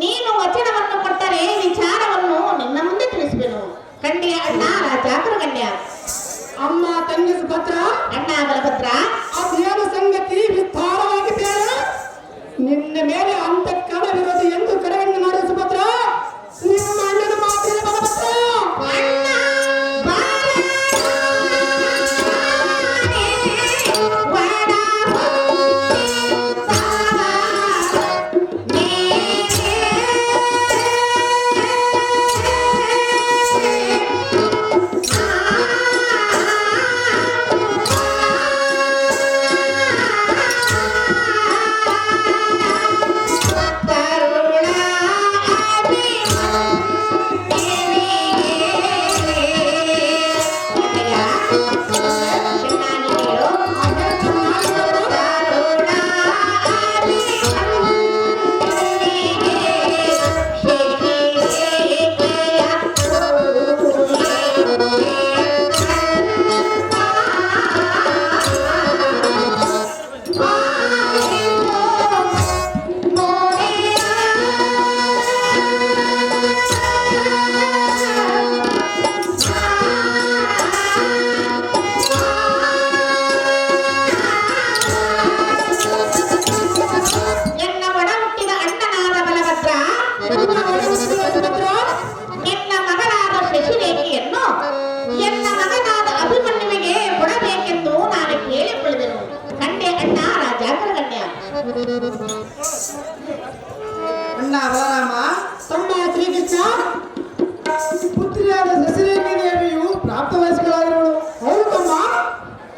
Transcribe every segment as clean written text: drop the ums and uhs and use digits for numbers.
ನೀನು ವಚನವನ್ನು ಕೊಟ್ಟರೆ ವಿಚಾರವನ್ನು ನಿನ್ನ ಮುಂದೆ ತಿಳಿಸುವೆನು. ಕಣ್ಯ ಅಣ್ಣ ರಾಜಾಕರ ಕನ್ಯ. ಅಮ್ಮ ತಂಗಿ ಸುಭದ್ರ, ಅಣ್ಣ ಬಲಭದ್ರ, ಅದೇನು ಸಂಗತಿ ವಿಸ್ತಾರವಾಗಿ ಬೇಡ. ನಿನ್ನ ಮೇಲೆ ಅಂತಃಕರಣವಿರೋದು ಎಂದು ಕಡೆಗಣ್ಣು ಮಾಡುವ ಸುಭದ್ರ, ನಿಮ್ಮ ಅಣ್ಣನ ಮಾತಿನ ಬಲಭದ್ರ. ಅಣ್ಣ ಬಲರಾಮ, ತಮ್ಮ ಶ್ರೀಕೃಷ್ಣ, ಪುತ್ರಿಯಾದ ಶಶಿರೇಖಿ ದೇವಿಯು ಪ್ರಾಪ್ತ ವಯಸ್ಕರಾಗಿರುವಳು. ಹೌದು ತಮ್ಮ.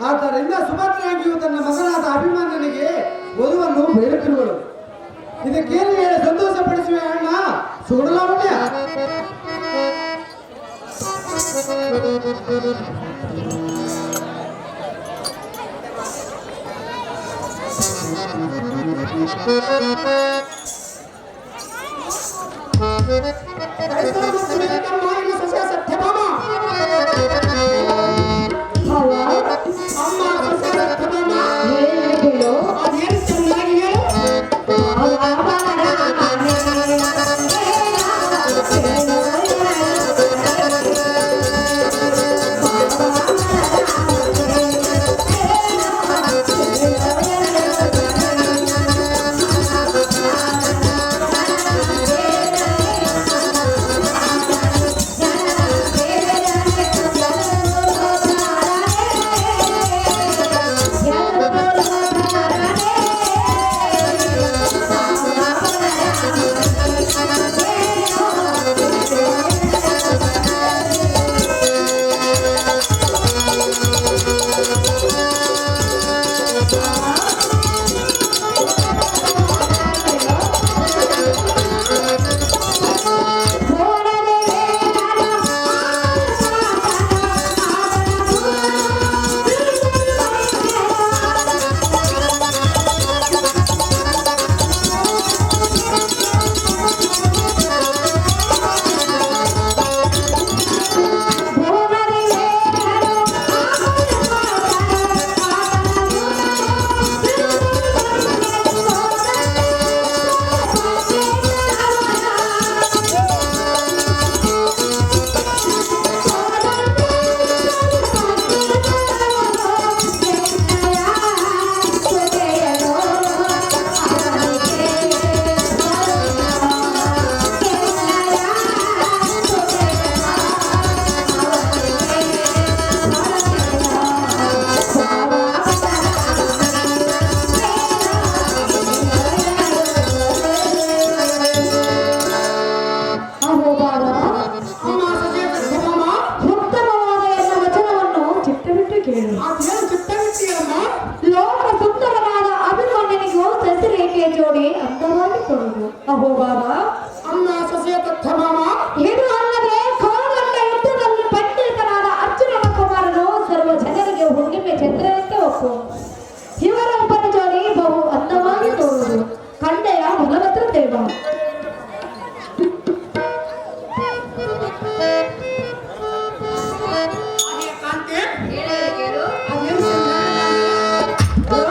ಆದ್ದರಿಂದ ಸುಭದ್ರಾಗಿಯು ತನ್ನ ಮಗನಾದ ಅಭಿಮನ್ಯನಿಗೆ ವಧುವನ್ನು ಬೇಡುತ್ತಿರುವಳು. ಇದಕ್ಕೇನು ಹೇಳಿ ಸಂತೋಷಪಡಿಸುವೆ ಅಣ್ಣ ಸುಗುಣಲಾವಣ್ಯ. ಸಸ್ಯ ಸತ್ಯಭಾಮ ಅಮ್ಮ ಸಸ್ಯ ಸತ್ಯಭಾಮ ಅದೇನು ಚೆನ್ನಾಗಿ ಹೇಳು. ಲೋಕ ಸುಂದರವಾದ ಅಭಿಮನ್ಯನಿಗೂ ಶಶಿರೇಖೆಯ ಜೋಡಿ ಅಂದವಾಗಿ ಕೊಡುವುದು. ಅಹೋ ಬಾಬಾ, ಅಮ್ಮ ಸಸ್ಯ ತತ್ವಭಾಮ. ಇದು ಅಲ್ಲದೆ ಕೋದಂಡ ಯುದ್ಧದಲ್ಲಿ ಪಂಡಿತನಾದ ಅರ್ಜುನನ ಕುಮಾರನು ಸರ್ವ ಜನರಿಗೆ ಹುಣ್ಣಿಮೆ ಚಂದ್ರನಂತೆ ಒಪ್ಪು. ಇವರ ಒಬ್ಬನ ಜೋಡಿ ಬಹು ಅಂದವಾಗಿ ತೋರುವುದು. ಕಂಡೆಯ ಬಲಭದ್ರ ದೇವ. Oh,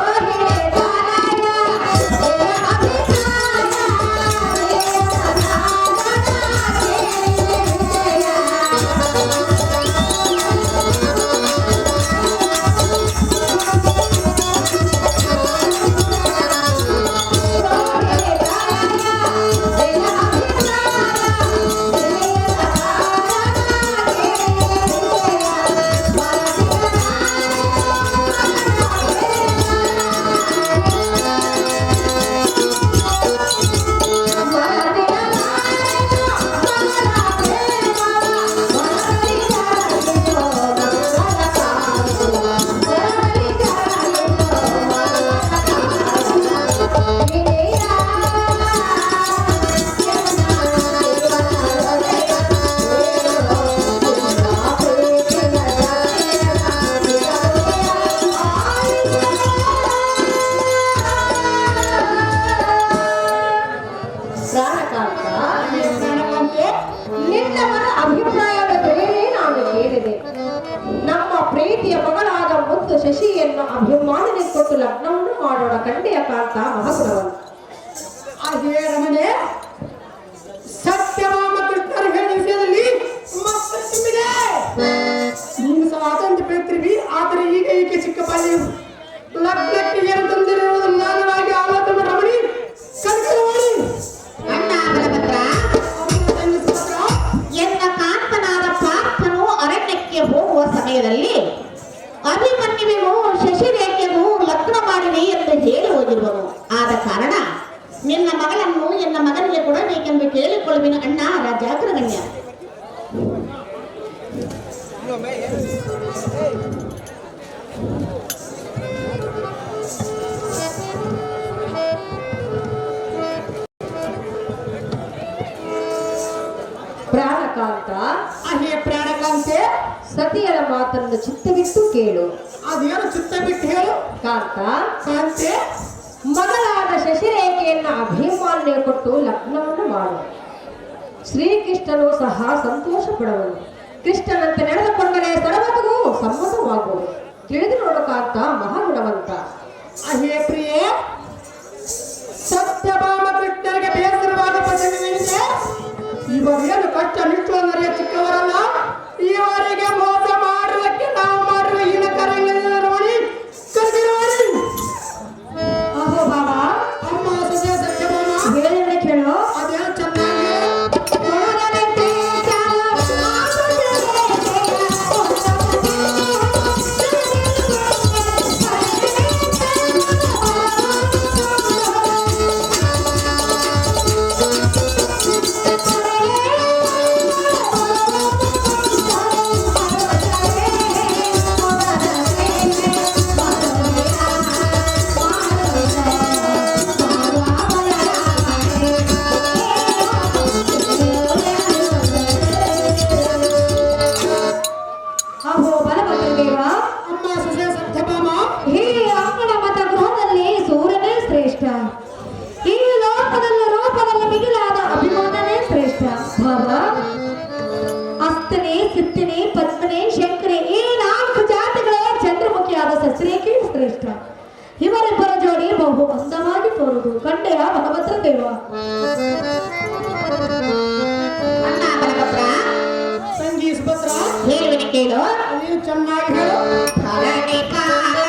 ರೇಖೆಯನ್ನು ಅಭಿಮಾನಿಗೆ ಕೊಟ್ಟು ಲಗ್ನವನ್ನು ಮಾಡೋಣ ಕಂಡೆಯ ಕಾಂತ ಮಹಾಗುಣವಂತ. ಅದೇ ರಮಣೆ ಸತ್ಯಭಾಮ ಕೃಷ್ಣರ ಹೇಳಿದ ವಿಷಯದಲ್ಲಿ ಮತ್ತೆ ತುಂಬಿದೆ. ನೀನು ಸಹ ಅದಂತ ಹೇಳ್ತೀವಿ, ಆದರೆ ಈಗ ಈಕೆ ಚಿಕ್ಕ ಬಾಲ್ಯ ಲಗ್ನಕ್ಕೆ ಏನು ತಂದಿರುವುದು ನಾನವಾಗಿ ಆಲೋಚನೆ ರಮಣಿ ಕಲ್ಕಲು ಮಾಡಿ ಅಣ್ಣ ಬಲಭದ್ರ, ಎನ್ನ ಕಾಂತನಾದ ಪಾರ್ಥನು ಅರಣ್ಯಕ್ಕೆ ಹೋಗುವ ಸಮಯದಲ್ಲಿ ಅಭಿಮನ್ಯುವಿಗೂ ಶಶಿರೇಖೆಗೂ ಲಗ್ನ ಮಾಡಿದೆ ಎಂದು ಹೇಳಿ ಹೋಗಿರುವನು. ಆದ ಕಾರಣ ನಿನ್ನ ಮಗಳನ್ನು ಎನ್ನ ಮಗನಿಗೆ ಕೊಡಬೇಕೆಂದು ಕೇಳಿಕೊಳ್ಳುವಿನ ಅಣ್ಣ ರಾಜಾಗ್ರಗಣ್ಯ. ಪ್ರಾಣಕಾಂತ, ಅದೇ ಪ್ರಾಣಕಾಂತೆ ಸತಿಯರ ಮಾತನ್ನು ಚಿತ್ತವಿಟ್ಟು ಕೇಳು. ಅದೇನು ಚಿತ್ತ ಬಿಟ್ಟು ಹೇಳು ಕಾಂತ, ಕಾಂತೆ. ಮಗಳಾದ ಶಶಿರೇಖೆಯನ್ನು ಅಭಿಮಾನ್ಯ ಕೊಟ್ಟು ಲಗ್ನವನ್ನು ಮಾಡು. ಶ್ರೀಕೃಷ್ಣನು ಸಹ ಸಂತೋಷ ಪಡುವನು. ಕೃಷ್ಣನಂತೆ ನಡೆದುಕೊಂಡರೆ ಸರ್ವತೆಗೂ ಸಮ್ಮತವಾಗುವುದು. ತಿಳಿದು ನೋಡು ಕಾಂತ ಮಹಾಗುಣವಂತ. ಅಹೇ ಪ್ರಿಯೆ, ಸತ್ಯಭಾಮ ಕೃಷ್ಣರಿಗೆ ಬೇಸರವಾದ ಪ್ರಸಂಗವೇನಿದೆ? ಇವರೇನು ಕಷ್ಟ ನಿಟ್ಟುವವರಿಗೆ ಚಿಕ್ಕವರಲ್ಲ. ಇವರಿಗೆ ಮೋಸ ಮಾಡುವುದಕ್ಕೆ ನಾವು ಮಾಡುವ ಹೀನ ಕರಂಗಡಿ ಕರ್ಗಿರೋಡಿ. ಅಹೋ ಬಾಬಾ, ಅಮ್ಮ ಸದ್ಯ ಸತ್ಯಭಾಮ ಹೇಳಿದ್ರೆ ಕೇಳು. ಅದೇನು ಚೆನ್ನಾಗಿ ಅಹೋ ಬಲಭದ್ರದೇವ, ಅಮ್ಮ ಸದ್ಯ ಸತ್ಯಭಾಮ ಹೇ ಅಂಗಣ ಮತ ಗೃಹದಲ್ಲಿ ಸೂರ್ಯನೇ ಶ್ರೇಷ್ಠ. ಈ ಲೋಕದಲ್ಲಿ ರೂಪದಲ್ಲಿ ಮಿಗಿಲಾದ ಅಭಿಮಾನನೇ ಶ್ರೇಷ್ಠ. ಭಾವ, ಅಸ್ತನೆ, ಸಿತ್ತನೆ, ಪದ್ಮನೆ, ಶಂಕರೆ ಈ 4 ಜಾತಿಗಳೇ ಚಂದ್ರಮುಖಿಯಾದ ಸಸ್ಯರೇಖೆ ಶ್ರೇಷ್ಠ. ಇವರಿಬ್ಬರ ಜೋಡಿ ಬಹು ಅಂದವಾಗಿ ತೋರುವುದು ಕಂಡೆಯ ಭಗವತ್ರ ದೇವ. ಅಣ್ಣ ಬಲಭದ್ರ, ತಂಗಿ ಸುಭದ್ರ ಹೇಳುವಿನ ಕೇಳು. ಅದೇನು ಚೆನ್ನಾಗಿ ಹೇಳು. ಧರಣಿ ಕಾಲನೆ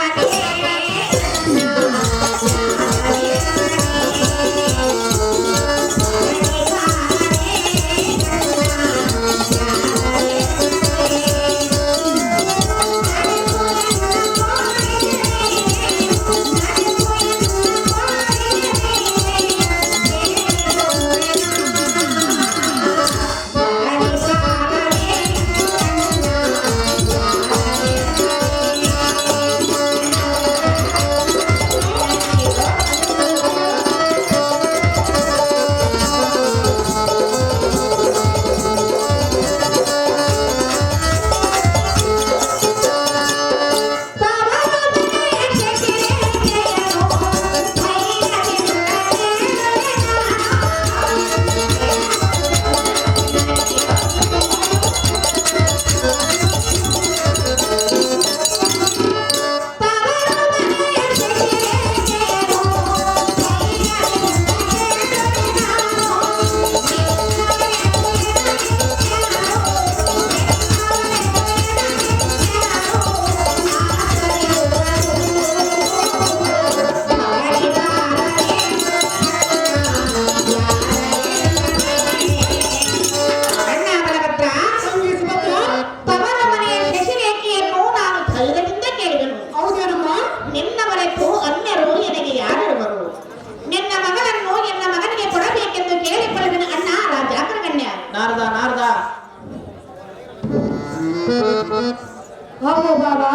ಹೌದು ಬಾಬಾ.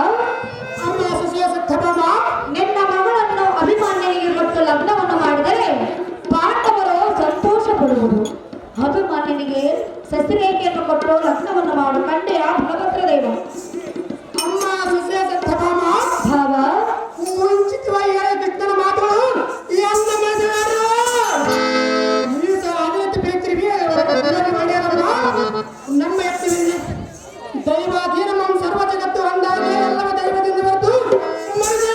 ಅಮ್ಮ ಸೊಸೆಯ ಸತ್ಯಭಾಮ, ನಿನ್ನ ಮಗಳನ್ನು ಅಭಿಮಾನ್ಯನಿಗೆ ಕೊಟ್ಟು ಲಗ್ನವನ್ನು ಮಾಡಿದರೆ ಪಾಂಡವರು ಸಂತೋಷ ಪಡುವುದು. ಅಭಿಮಾನ್ಯನಿಗೆ ಸಸಿರೇಖೆಯನ್ನು ಕೊಟ್ಟು ಲಗ್ನವನ್ನು ಮಾಡು ಕಂಡೆಯ ಫಲಪತ್ರ ದೇವ. ಅಮ್ಮ ಸೊಸೆಯ ಸತ್ಯಭಾಮ, ಭಾವ ಮುಂಚಿತವಾಗಿ ಹೇಳ ಕೃಷ್ಣನ ಮಾತುಗಳು ಎಂದ ಮಾತುಗಳು ನೀವು ಸಹ ಅದೇ ಬೇಕ್ರಿ ಮಾಡ್ಯಾರಮ್ಮ. ನಮ್ಮ ಎತ್ತಿನಲ್ಲಿ ದೈವಾಧೀನ ನಮ್ಮ ಸರ್ವ ಜಗತ್ತು ಅಂದಾಗ ಎಲ್ಲವ ದೈವದಿಂದ ಹೊರತು ಮನುಷ್ಯ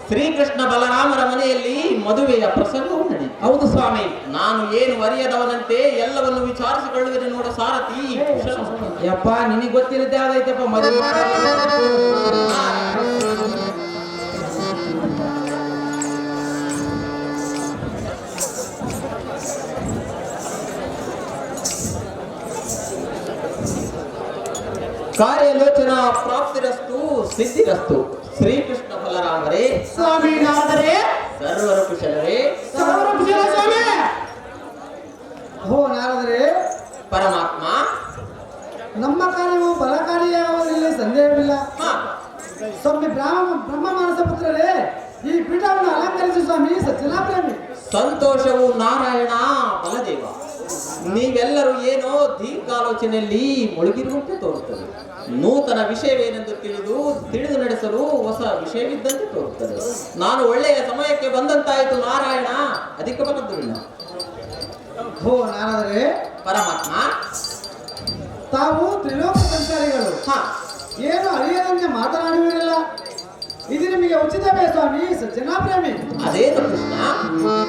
ಶ್ರೀಕೃಷ್ಣ ಬಲರಾಮರ ಮನೆಯಲ್ಲಿ ಮದುವೆಯ ಪ್ರಸಂಗವು ನಡೆಯಿತು. ಹೌದು ಸ್ವಾಮಿ. ನಾನು ಏನು ಅರಿಯದವನಂತೆ ಎಲ್ಲವನ್ನು ವಿಚಾರಿಸಿಕೊಳ್ಳುವುದೇ ನೋಡ ಸಾರಥಿ. ಯಪ್ಪ ನಿನಗೆ ಗೊತ್ತಿರುತ್ತೆ ಯಾವ್ದೈತಪ್ಪ ಮದುವೆ ಕಾರ್ಯಲೋಚನಾ ಪ್ರಾಪ್ತಿರಸ್ತು ಸಿದ್ಧಿರಸ್ತು. ಶ್ರೀಕೃಷ್ಣ ಬಲರಾಮರೇ, ಸ್ವಾಮಿ ನಾರದರೆ ಸರ್ವರು ಕುಶಲರೇ. ಸರ್ವರು ಕುಶಲ ಸ್ವಾಮಿ. ಹೋ ನಾರದರೆ, ಪರಮಾತ್ಮ, ನಮ್ಮ ಕಾರ್ಯವು ಫಲಕಾರಿಯಾಗುವುದರಲ್ಲಿ ಸಂದೇಹವಿಲ್ಲ. ಹಾ, ಸ್ವಾಮಿ ಬ್ರಹ್ಮ ಮಾನಸ ಪುತ್ರರೇ, ಈ ಪೀಠವನ್ನು ಅಲಂಕರಿಸಿ ಸ್ವಾಮಿ ಸಜ್ಜನಾಪ್ರೇಮಿ. ಸಂತೋಷವು ನಾರಾಯಣ ಬಲದೇವ. ನೀವೆಲ್ಲರೂ ಏನೋ ದೀರ್ಘಾಲೋಚನೆಯಲ್ಲಿ ಮುಳುಗಿರುವಂತೆ ತೋರುತ್ತದೆ. ನೂತನ ವಿಷಯವೇನೆಂದು ತಿಳಿದು ನಡೆಸಲು ಹೊಸ ವಿಷಯವಿದ್ದಂತೆ ತೋರುತ್ತದೆ. ನಾನು ಒಳ್ಳೆಯ ಸಮಯಕ್ಕೆ ಬಂದಂತಾಯಿತು ನಾರಾಯಣ, ಅಧಿಕ ಬಲದ್ದುಲ್ಲ. ಹೋ ನಾರದರೆ, ಪರಮಾತ್ಮ, ತಾವು ತ್ರಿಲೋಕ ಸಂಚಾರಿಗಳು, ಏನು ಅರಿಯದಂತೆ ಮಾತನಾಡುವಿರಲ್ಲ. ಇದು ನಿಮಗೆ ಉಚಿತವೇ ಸ್ವಾಮಿ ಸಜ್ಜನಾಪ್ರೇಮಿ? ಅದೇನು ಕೃಷ್ಣ,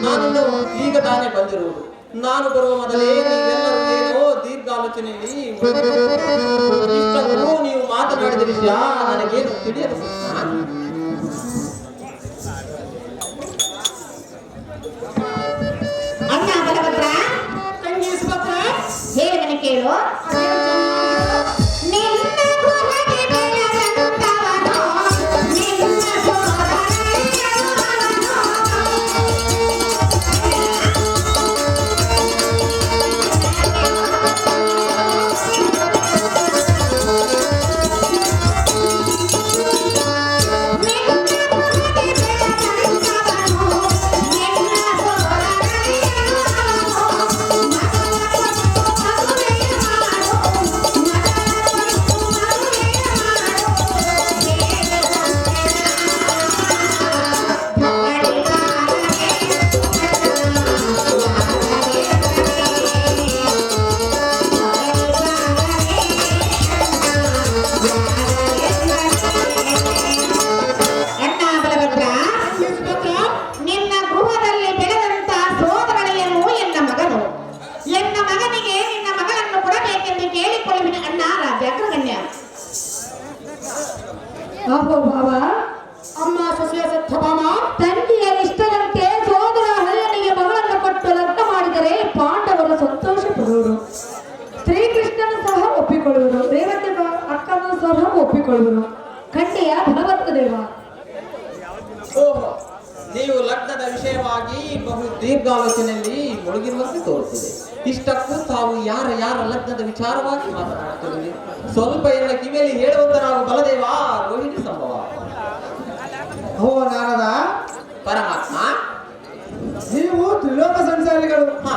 ನಾನು ಈಗ ತಾನೇ ಬಂದಿರುವುದು. ನಾನು ಬರುವ ಮೊದಲೇ ನೀವೆಲ್ಲರೂ ಏನೋ ದೀರ್ಘಾಲೋಚನೆಯಲ್ಲಿ ಇಷ್ಟಕ್ಕೂ ನೀವು ಮಾತನಾಡಿದ ವಿಷಯ ನನಗೇನು ತಿಳಿಯದು ಕೃಷ್ಣ. ಅಣ್ಣ ಬಲಭದ್ರ, ತಂಗಿ ಸುಭದ್ರ, ಹೇಳಿದನೆ ಕೇಳು. ಅಹೋ ಭಾವ, ಅಮ್ಮ ಸೊಸೆಯ ಸತ್ಯಭಾಮ ತಂದೆಯ ಇಷ್ಟದಂತೆ ಸೋದರ ಹಳ್ಳನಿಗೆ ಮಗಳನ್ನು ಕೊಟ್ಟು ಲಗ್ನ ಮಾಡಿದರೆ ಪಾಂಡವರು ಸಂತೋಷ ಪಡುವರು. ಶ್ರೀಕೃಷ್ಣನು ಸಹ ಒಪ್ಪಿಕೊಳ್ಳುವರು, ರೇವತಿ ಅಕ್ಕನೂ ಸಹ ಒಪ್ಪಿಕೊಳ್ಳುವರು. ಕಣ್ಣೆಯ ಭಗವಂತ ದೇವ. ಓಹೋ, ನೀವು ಲಗ್ನದ ವಿಷಯವಾಗಿ ಬಹು ದೀರ್ಘಾಲೋಚನೆಯಲ್ಲಿ ಮುಳುಗಿರುವಂತೆ ತೋರುತ್ತದೆ. ಇಷ್ಟಕ್ಕೂ ತಾವು ಯಾರ ಲಗ್ನದ ವಿಚಾರವಾಗಿ ಮಾತನಾಡುತ್ತಿರುವಿರಿ? ಸ್ವಲ್ಪ ಎಲ್ಲ ಕಿವಿಯಲ್ಲಿ ಹೇಳುವಂತ ನಾವು ಬಲದೇವ ರೋಹಿಣಿ ಸಂಭವ. ಓ ನಾರದ, ಪರಮಾತ್ಮ, ನೀವು ತ್ರಿಲೋಕ ಸಂಸಾರಿಗಳು. ಹಾ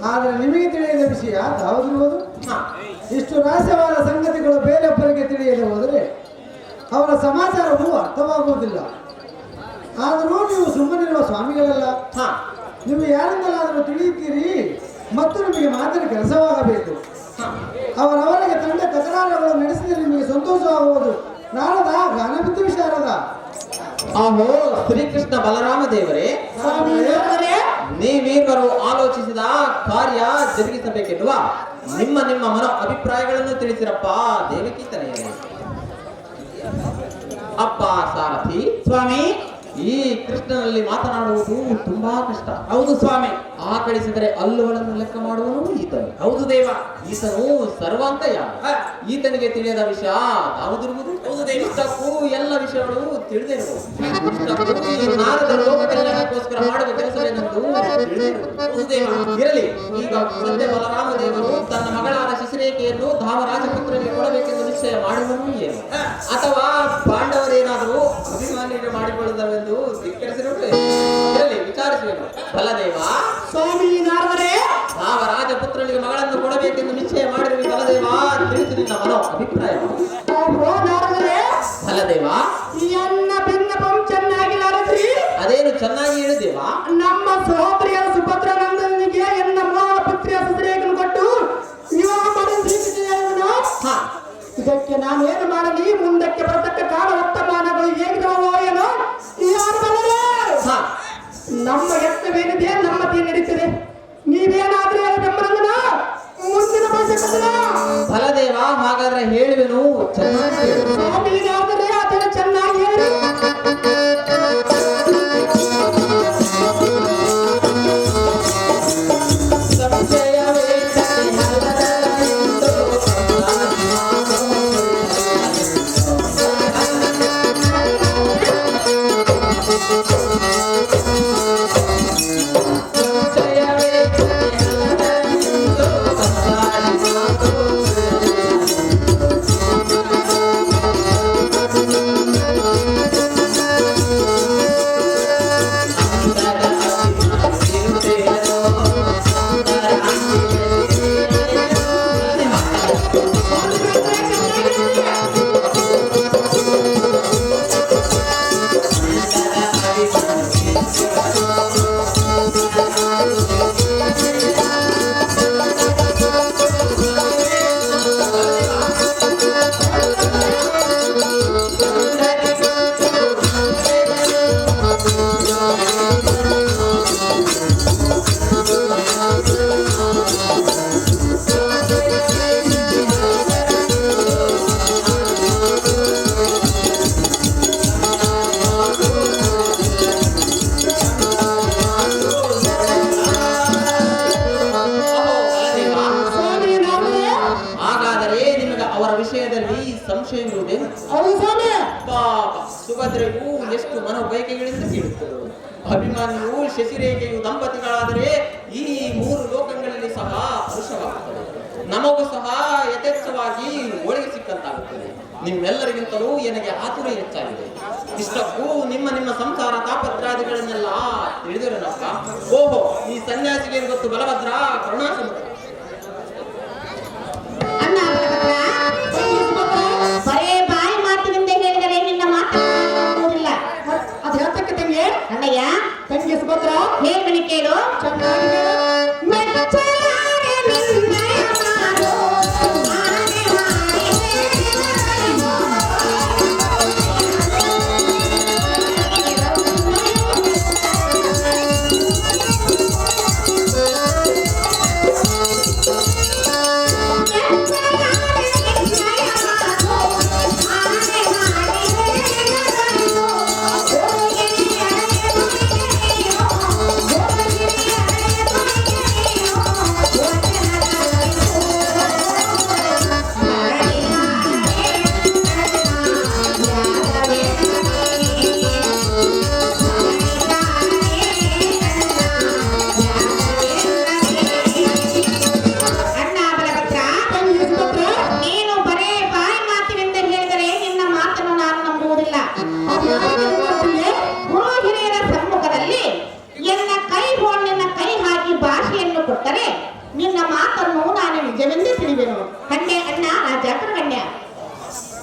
ಆದರೆ ನಿಮಗೆ ತಿಳಿಯದ ವಿಷಯ ಯಾವುದಿರುವುದು? ಹಾ ಇಷ್ಟು ರಹಸ್ಯವಾದ ಸಂಗತಿಗಳು ಬೇರೊಬ್ಬರಿಗೆ ತಿಳಿಯದೆ ಹೋದರೆ ಅವರ ಸಮಾಚಾರವು ಅರ್ಥವಾಗುವುದಿಲ್ಲ. ಆದರೂ ನೀವು ಸುಮ್ಮನಿರುವ ಸ್ವಾಮಿಗಳಲ್ಲ. ಹಾ ನೀವು ಯಾರಿಂದಲಾದರೂ ತಿಳಿಯುತ್ತೀರಿ ಮತ್ತು ನಿಮಗೆ ಮಾತಿನ ಕೆಲಸವಾಗಬೇಕು. ಹಾ ಅವರವರಿಗೆ ತಂಡ ತಕರಾರುಗಳು ನಡೆಸಿದರೆ ನಿಮಗೆ ಸಂತೋಷವಾಗುವುದು. ನಾರದ ಗಾನಬಿದ್ದು ವಿಚಾರದ ಆಹೋ, ಶ್ರೀಕೃಷ್ಣ ಬಲರಾಮ ದೇವರೇ, ನೀವೀರ್ವರು ಆಲೋಚಿಸಿದ ಕಾರ್ಯ ಜರುಗಿಸಬೇಕೆನ್ನುವ ನಿಮ್ಮ ನಿಮ್ಮ ಮನೋ ಅಭಿಪ್ರಾಯಗಳನ್ನು ತಿಳಿಸಿರಪ್ಪ ದೇವಕಿ ತನೆಯರೇ. ಅಪ್ಪ ಸಾರಥಿ ಸ್ವಾಮಿ, ಈ ಕೃಷ್ಣನಲ್ಲಿ ಮಾತನಾಡುವುದು ತುಂಬಾ ಕಷ್ಟ. ಹೌದು ಸ್ವಾಮಿ. ಆಕಳಿಸಿದರೆ ಹಲ್ಲುಗಳನ್ನು ಲೆಕ್ಕ ಮಾಡುವನು ಈತನು. ಹೌದು ದೇವ. ಈತನು ಸರ್ವಾಂತಯ. ಈತನಿಗೆ ತಿಳಿಯದ ವಿಷಯ ಯಾವುದಿರುವುದು? ಹೌದು ದೇವ. ಇಷ್ಟಕ್ಕೂ ಎಲ್ಲ ವಿಷಯಗಳು ತಿಳಿದಿರುವುದು. ಇಷ್ಟಕ್ಕೂ ಈ ನಾರದ ಲೋಕ ಕಲ್ಯಾಣಕ್ಕೋಸ್ಕರ ಮಾಡುವ ಕೆಲಸವೇನೆಂದು ತಿಳಿದಿರುವುದು. ಹೌದು ದೇವ. ಇರಲಿ, ಈಗ ಸದ್ಯ ಬಲರಾಮ ದೇವರು ತನ್ನ ಮಗಳಾದ ಶಿಶಿರೇಖೆಯನ್ನು ಧಾಮರಾಜಪುತ್ರನಿಗೆ ಕೊಡಬೇಕೆಂದು ನಿಶ್ಚಯ ಮಾಡುವನು ಏನು? ಅಥವಾ ಪಾಂಡವರೇನಾದರೂ ಅಭಿಮಾನಿಗಳು ಮಾಡಿಕೊಳ್ಳುವುದೆಂದು ಧಿಕ್ಕರಿಸಿರುವುದು? ಇರಲಿ, ವಿಚಾರಿಸುವೆನು. ಬಲದೇವ, ಸ್ವಾಮಿ ನಾರದರೆ, ಧಾಮರಾಜಪುತ್ರನಿಗೆ ಮಗಳನ್ನು ಕೊಡಬೇಕೆಂದು ನಿಶ್ಚಯ ಮಾಡಿರುವ ಬಲದೇವ, ತಿಳಿಸಿ ನಿನ್ನ ಮನೋ ಅಭಿಪ್ರಾಯ. ಓ ನಾರದರೆ, ಬಲದೇವ, ಈ ಅನ್ನ ಭಿನ್ನಪಂ ಚೆನ್ನಾಗಿ ನಾರದ್ರಿ. ಅದೇನು ಚೆನ್ನಾಗಿ ಹೇಳಿದೇವ? ನಮ್ಮ ಸಹೋದರಿಯ ಸುಭದ್ರ ನಂದನಿಗೆ ಎನ್ನ ಮೂಲ ಪುತ್ರಿಯ ಸುರೇಖನ್ನು ಕೊಟ್ಟು ವಿವಾಹ ಮಾಡಿದ ಹಾ ಇದಕ್ಕೆ ನಾನೇನು ಮಾಡಲಿ? ಮುಂದಕ್ಕೆ ಬರತಕ್ಕ ಕಾಲ ವರ್ತಮಾನಗಳು ಹೇಗಿದವೋ ಏನೋ ಯಾರು ಬಲ್ಲರೆ? ಹಾ ನಮ್ಮ ಯತ್ನವೇನಿದೆ, ನಮ್ಮದೇ ನಡೀತಿದೆ. ನೀವೇನಾದ್ರೆ ಬೆಂಬಲನ ಮುಂದಿನ ಭವಿಷ್ಯ ಬಲದೇವ, ಹಾಗಾದ್ರೆ ಹೇಳುವೆನು, ಚೆನ್ನಾಗಿ ಹೇಳು. ಸ್ವಾಮಿ ಆದರೆ ಅದನ್ನು ಚೆನ್ನಾಗಿ ಹೇಳಿ. ಸಂಶಯವಿರುವುದೇನು? ಹೌದು ಸ್ವಾಮಿ. ಪಾಪ ಸುಭದ್ರೆಯು ಎಷ್ಟು ಮನೋಬಯಕೆಗಳಿಂದ ಕೇಳುತ್ತದೆ. ಅಭಿಮಾನಿಯು ಶಶಿರೇಖೆಯು ದಂಪತಿಗಳಾದರೆ ಈ ಮೂರು ಲೋಕಗಳಲ್ಲಿ ಸಹ ಹರ್ಷವಾಗುತ್ತದೆ. ನಮಗೂ ಸಹ ಯಥೇಚ್ಛವಾಗಿ ಹೋಳಿಗೆ ಸಿಕ್ಕಂತಾಗುತ್ತದೆ. ನಿಮ್ಮೆಲ್ಲರಿಗಿಂತಲೂ ನನಗೆ ಆತುರ ಹೆಚ್ಚಾಗಿದೆ. ಇಷ್ಟಕ್ಕೂ ನಿಮ್ಮ ನಿಮ್ಮ ಸಂಸಾರ ತಾಪತ್ರಾದಿಗಳನ್ನೆಲ್ಲ ತಿಳಿದಿರನಪ್ಪ. ಓಹೋ, ಈ ಸನ್ಯಾಸಿಗೆ ಗೊತ್ತು ಬಲಭದ್ರ ಕರುಣಾಸಮುದ್ರ. ಅಣ್ಣ ಬರೇ ಬಾಯಿ ಮಾತಿನಿಂದ ಹೇಳಿದರೆ ನಿನ್ನ ಮಾತಾಡುವುದಿಲ್ಲ. ಅದು ಹೇಳ್ತಕ್ಕ ತಂಗಿ. ಅಣ್ಣಯ್ಯ, ತಂಗಿ ಸುಭದ್ರ ಹೇಳ್ಬನಿ ಕೇಳು. ಚೆನ್ನಾಗಿ ಹೇಳು. ಮೆಚ್ಚಲಾರೆ ನಿನ್ನಯ ಮಾಡು, ಮಾನೆ ಮಾಡಿ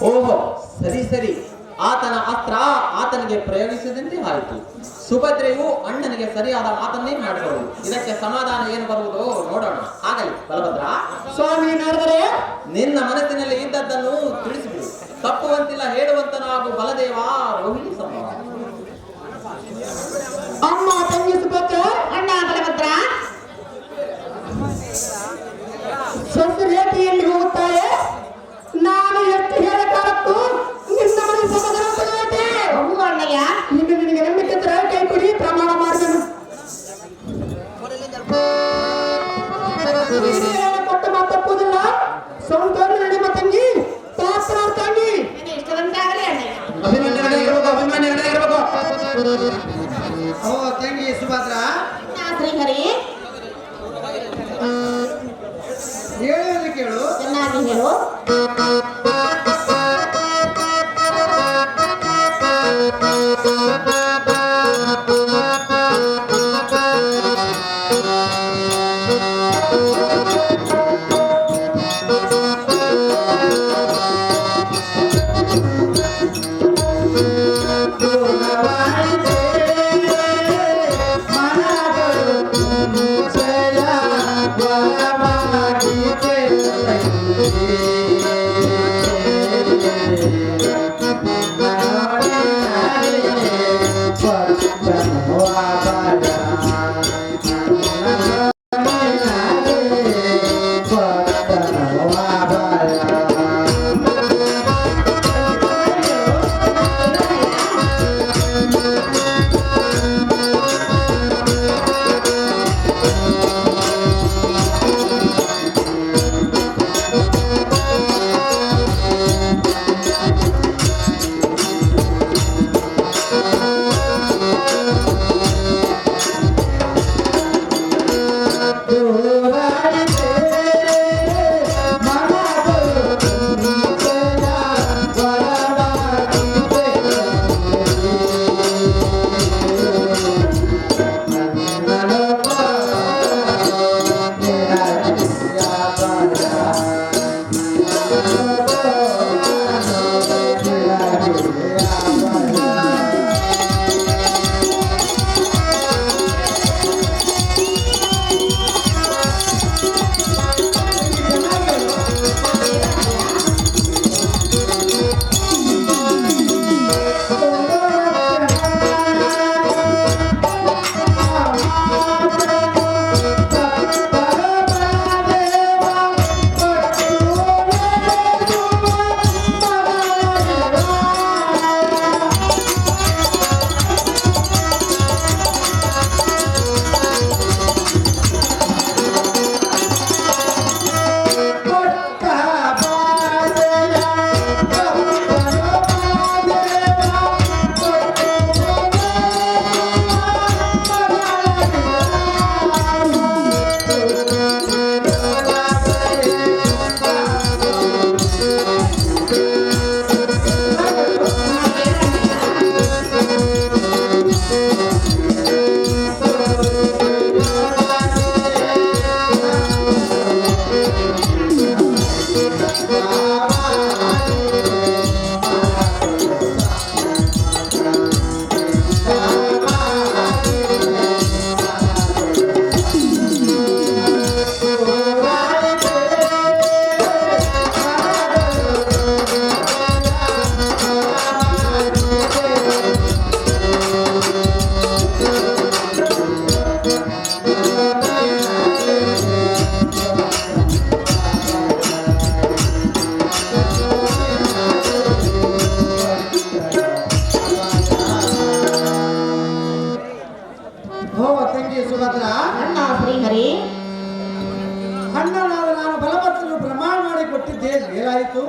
ಓಹೋ, ಸರಿ ಸರಿ. ಆತನ ಅಸ್ತ್ರ ಆತನಿಗೆ ಪ್ರಯೋಗಿಸಿದಂತೆ ಆಯಿತು. ಸುಭದ್ರೆಯು ಅಣ್ಣನಿಗೆ ಸರಿಯಾದ ಮಾತನ್ನೇ ಮಾಡಿದಳು. ಇದಕ್ಕೆ ಸಮಾಧಾನ ಏನು ಬರುವುದು ನೋಡೋಣ. ಆಗಲಿ ಬಲಭದ್ರ. ಸ್ವಾಮಿ ನಡೆದರೆ ನಿನ್ನ ಮನಸ್ಸಿನಲ್ಲಿ ಇದ್ದದ್ದನ್ನು ತಿಳಿಸಿಬಿಡು. ತಪ್ಪುವಂತಿಲ್ಲ ಹೇಳುವಂತನಾಗು ಬಲದೇವ ರೋಹಿಣಿ ಸಂಭವ. ಅಮ್ಮ ತಂಗಿ ಸುಭದ್ರ ಅಣ್ಣ ಬಲಭದ್ರ. ಸ್ವಲ್ಪ ರೇಖೆಯಲ್ಲಿ ಹೋಗುತ್ತಾಳೆ. ನಾನು ಎಷ್ಟು ಹೇಳ ಕಾಲಕ್ಕೂ ನಿನ್ನ ಮನೆ ಸಮಾಧಾನ ಪಡೆಯುತ್ತೆ. ಹೌದು ಅಣ್ಣಯ್ಯ. ಇನ್ನು ನಿನಗೆ ನಂಬಿಕೆ ಇದ್ದರೆ ಕೈ ಕೊಡಿ, ಪ್ರಮಾಣ ಮಾಡಿದನು. ಕೊಟ್ಟು ಮಾತಪ್ಪುವುದಿಲ್ಲ. ಸಂತೋಷ ನಿಮ್ಮ ತಂಗಿ ಪಾತ್ರ ತಂಗಿ ನೀನು ಇಷ್ಟದಂತಾಗಲಿ ಅಣ್ಣಯ್ಯ. ಓ ತಂಗಿ ಸುಭದ್ರ, ಅಣ್ಣ ಶ್ರೀಹರಿ, ಹೇಳುವುದು ಕೇಳು. ಚೆನ್ನಾಗಿ ಹೇಳು. ಮೇಲಾಯಿತು.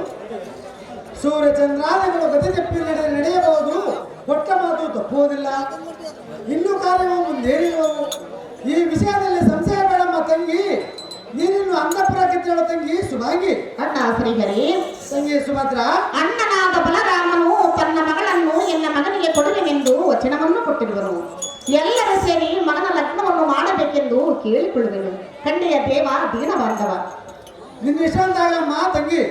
ಸೂರ್ಯಚಂದ್ರಾದಿಗಳು ಗತಿ ತಪ್ಪಿ ನಡೆಯಬಹುದು, ಕೊಟ್ಟ ಮಾತು ತಪ್ಪುವುದಿಲ್ಲ. ಇನ್ನೂ ಕಾರ್ಯವು ಮುಂದೇರಿರುವವು. ಈ ವಿಷಯದಲ್ಲಿ ಸಂಶಯ ಬೇಡಮ್ಮ ತಂಗಿ. ನೀನಿನ್ನು ಅಂತಃಪುರಕ್ಕೆ ಹೇಳೋ ತಂಗಿ ಸುಭಾಗಿ. ಅಣ್ಣ ಶ್ರೀಹರಿ, ತಂಗಿ ಸುಭದ್ರ, ಅಣ್ಣನಾದ ಬಲರಾಮನು ತನ್ನ ಮಗಳನ್ನು ಎಲ್ಲ ಮಗನಿಗೆ ಕೊಡುವೆನೆಂದು ವಚನವನ್ನು ಕೊಟ್ಟಿರುವರು. ಎಲ್ಲರೂ ಸೇರಿ ಮಗನ ಲಗ್ನವನ್ನು ಮಾಡಬೇಕೆಂದು ಕೇಳಿಕೊಳ್ಳುವೆನು. ಕಂಡೆಯ ದೇವ ದೀನ ಬಾಂಧವ. ನಿನ್ನ ಇಷ್ಟ ಅಂತಾಗಮ್ಮ ತಂಗಿ.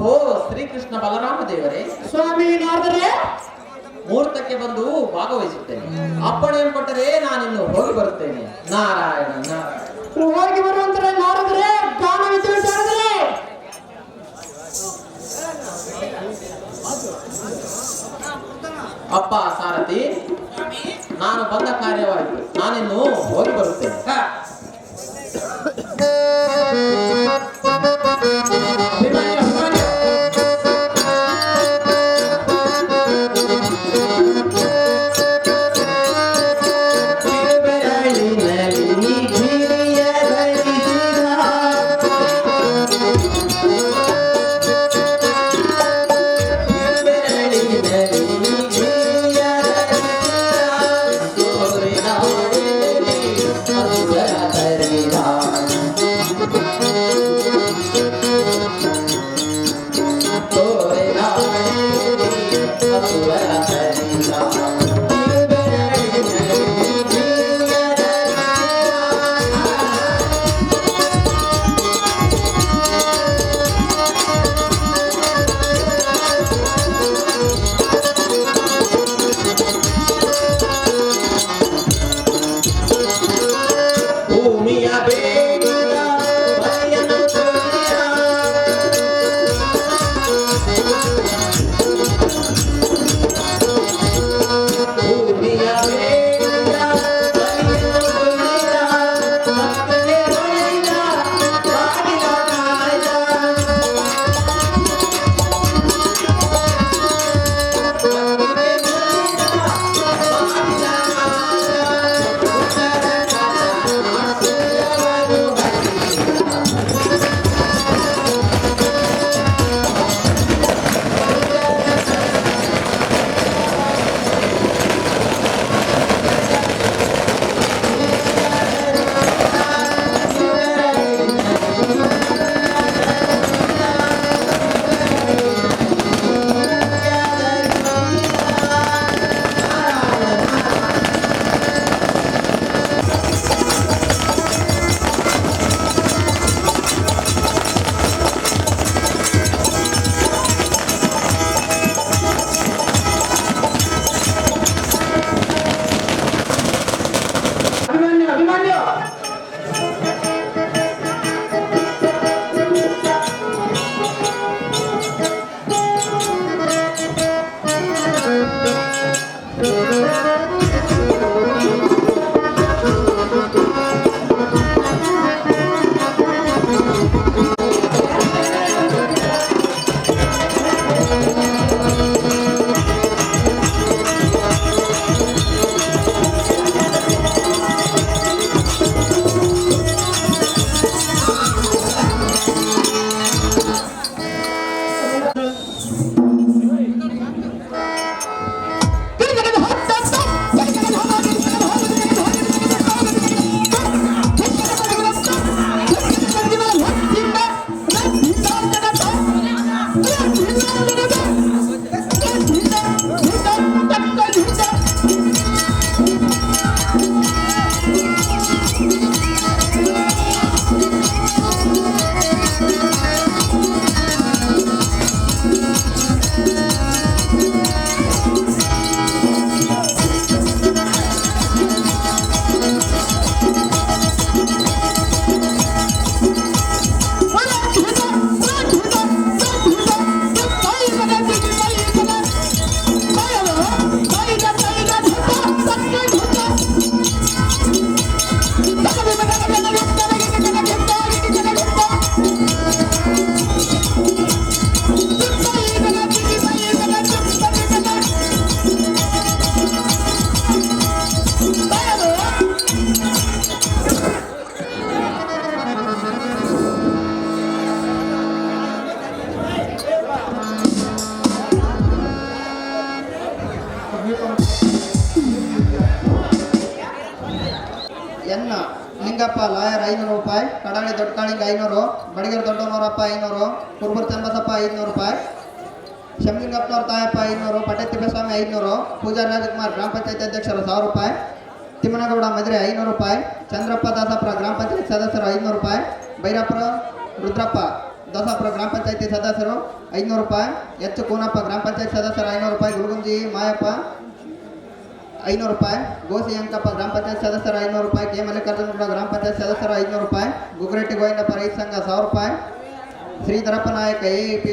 ಓಹೋ, ಶ್ರೀಕೃಷ್ಣ ಬಲರಾಮ ದೇವರೇ, ಸ್ವಾಮಿ ನಾರದರೆ ಮುಹೂರ್ತಕ್ಕೆ ಬಂದು ಭಾಗವಹಿಸುತ್ತೇನೆ. ಅಪ್ಪಣೆಯನ್ನು ಕೊಟ್ಟರೆ ನಾನಿನ್ನು ಹೋಗಿ ಬರುತ್ತೇನೆ. ನಾರಾಯಣ ನಾರಾಯಣ. ಹೋಗಿ ಬರುವಂತರ ನಾರದರೆ ಗಾನ ವಿಚಾರದಲ್ಲಿ ಅಪ್ಪ ಸಾರಥಿ, ನಾನು ಬಂದ ಕಾರ್ಯವಾಯಿತು. ನಾನಿನ್ನು ಹೋಗಿ ಬರುತ್ತೇನೆ. ಎನ್ನ ಲಿಂಗಪ್ಪ ಲಾಯರ್ 500 ರೂಪಾಯಿ, ಕಡಾಳಿ ದೊಡ್ಡಕಾಳಿಂಗ 500, ಬಡಿಗೇರ್ ದೊಡ್ಡನವರಪ್ಪ 500, ಕುರುಬೂರು ಚನ್ನಬಸಪ್ಪ 500 ರೂಪಾಯಿ, ಶಂಲಿಂಗಪ್ಪನವ್ರ ತಾಯಪ್ಪ 500, ಪಟೇಲ್ ತಿಪ್ಪೇಸ್ವಾಮಿ 500, ಪೂಜಾರಿ ರಾಜಕುಮಾರ್ ಗ್ರಾಮ ಪಂಚಾಯತ್ ಅಧ್ಯಕ್ಷರು 1000 ರೂಪಾಯಿ, ತಿಮ್ಮನಗೌಡ ಮದ್ರೆ 500 ರೂಪಾಯಿ, ಚಂದ್ರಪ್ಪ ದಾಸಪುರ ಗ್ರಾಮ ಪಂಚಾಯತ್ ಸದಸ್ಯರು 500 ರೂಪಾಯಿ, ಭೈರಪುರ ರುದ್ರಪ್ಪ ದೊಡ್ಡಸಾಪುರ ಗ್ರಾಮ ಪಂಚಾಯತಿ ಸದಸ್ಯರು 500 ರೂಪಾಯಿ. ಎಚ್ ಕೂನಪ್ಪ ಗ್ರಾಮ ಪಂಚಾಯತ್ ಸದಸ್ಯರು 500 ರೂಪಾಯಿ. ಗುರುಗುಂಜಿ ಮಾಯಪ್ಪ 500 ರೂಪಾಯಿ. ಗೋಸಿ ಅಂಕಪ್ಪ ಗ್ರಾಮ ಪಂಚಾಯತ್ ಸದಸ್ಯರು 500 ರೂಪಾಯಿ. ಕೆ ಮಲ್ಲಿಕಾರ್ಜುನಗೌಡ ಗ್ರಾಮ ಪಂಚಾಯತ್ ಸದಸ್ಯರು 500 ರೂಪಾಯಿ. ಗುಗ್ರೆಟ್ಟಿ ಗೋವಿಂದಪ್ಪ ರೈತ ಸಂಘ 1000 ರೂಪಾಯಿ. ಶ್ರೀಧರಪ್ಪ ನಾಯಕ AAP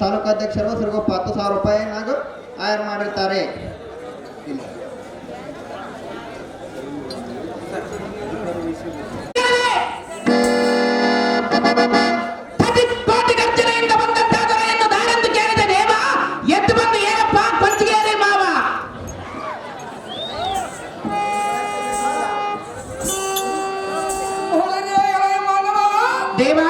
ತಾಲೂಕು ಅಧ್ಯಕ್ಷರು ಸಿರುಗೊಪ್ಪ 10,000 ರೂಪಾಯಿ ಹಾಗೂ ಆಯರ್ ಮಾಡಿರ್ತಾರೆ. ಕೋಟಿ ಗರ್ಜನೆಯಿಂದ ಬಂದಂತಹ ದೊರೆಯನ್ನು ದಾರೆಂದು ಕೇಳಿದ ದೇವ ಎದ್ದು ಬಂದು ಏನಪ್ಪ ಕೊಂಚಿಗೆರೆ ಮಾವ. ದೇವ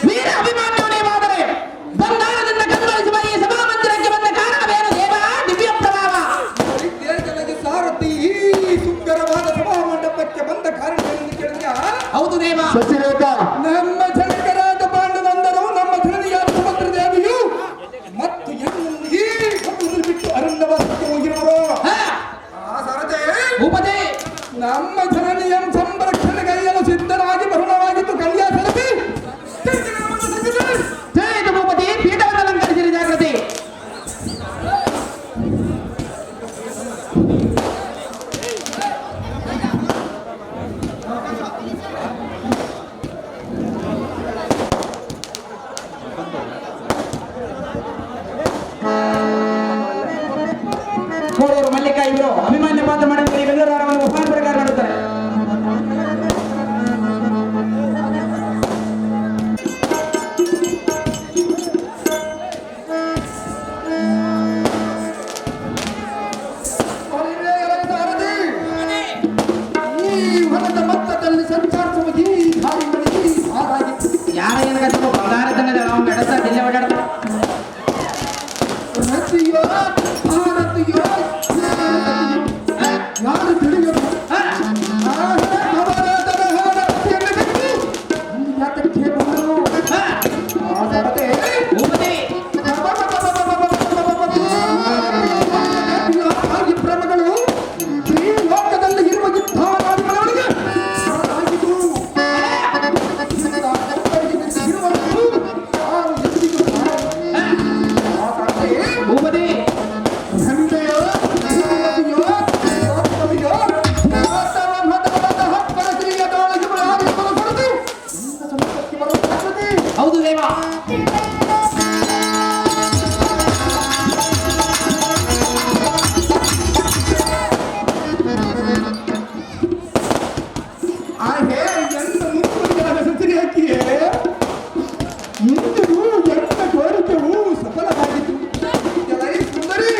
ವೀರ ಅಭಿಮಾನ್ಯು ನೀವಾದರೆ ಬಂಗಾರದಿಂದ ಕಂಗೊಳಿಸುವ ಈ ಸಭಾಮಂದಿರಕ್ಕೆ ಬಂದ ಕಾರಣವೇನು ದೇವ? ದಿವ್ಯ ಪ್ರಭಾವ ದೇಶದಲ್ಲಿ ಸಾರಥಿ ಈ ಸುಂದರವಾದ ಸಭಾ ಮಂಟಪಕ್ಕೆ ಬಂದ ಕಾರಣವೇನೆಂದು ಕೇಳಿದ್ಯಾ? ಹೌದು ದೇವ. ನಮ್ಮ ಜನಕರಾದ ಪಾಂಡುನಂದರು, ನಮ್ಮ ಧರಣಿಯಾದ ಸುಭದ್ರ ದೇವಿಯು ಮತ್ತು ಈ ಬಿಟ್ಟು ಅರಣ್ಯವಾಸಕ್ಕೆ ಹೋಗಿರುವರು. ಸಾರಥಿ ಭೂಪತಿ, ನಮ್ಮ ಜನನಿಯ ಸಂರಕ್ಷಣೆಗೈಯಲು ಸಿದ್ಧರಾಗಿ ಬರುಣವಾಗಿದ್ದು ಕಲ್ಯಾಣ ಸರತಿ ಜಯ ಭೂಪತಿ. ಪೀಠವನ್ನು ಅಲಂಕರಿಸಿರಿ, ಜಾಗೃತಿ. ಕೋಡೂರು ಮಲ್ಲಿಕ ಇವರು ಅಭಿಮಾನ್ಯ ಪಾತ್ರ ಮಾಡಿದ್ದಾರೆ. ಇವೆಲ್ಲರೂ ಅವರನ್ನು ಉಪಹಾರ ಪ್ರಕಾರ ಮಾಡುತ್ತಾರೆ. ಈ ಹೊಲದ ಮಟ್ಟದಲ್ಲಿ ಸಂಚರಿಸುವ ಈ ದಾರಿಗಳಿಗೆ ಹಾರಾಗಿತ್ತು. ಯಾರ ಏನಾಗ ಬಂಗಾರದನ್ನ ನಾವು ನಡೆಸ್ತಾ ಜಿಲ್ಲೆ ಓಡಾಡ್ತಾರೆ. ರತಿಯೋ ಭಾರತೀಯೋ ಯಾರು ತಿಳಿಯರು ಯಾತಕ್ಕೆ ಬಂದರು? ಈ ಪ್ರೇಮಗಳು ಈ ಲೋಕದಲ್ಲಿ ಇರುವ ಯುದ್ಧವಾದಿಗಳಿಗೆ ಆಹೇ ಎಂತ ಮುಖ್ಯಮಂತ್ರಿಗಳ ಸಚಿರಿ ಹಾಕಿಯೇ ಇಂದಿಗೂ ಎಂತ ಕೋರಿಕೆಯೂ ಸಫಲವಾಗಿತ್ತು. ಎಲೈ ಸುಂದರಿ,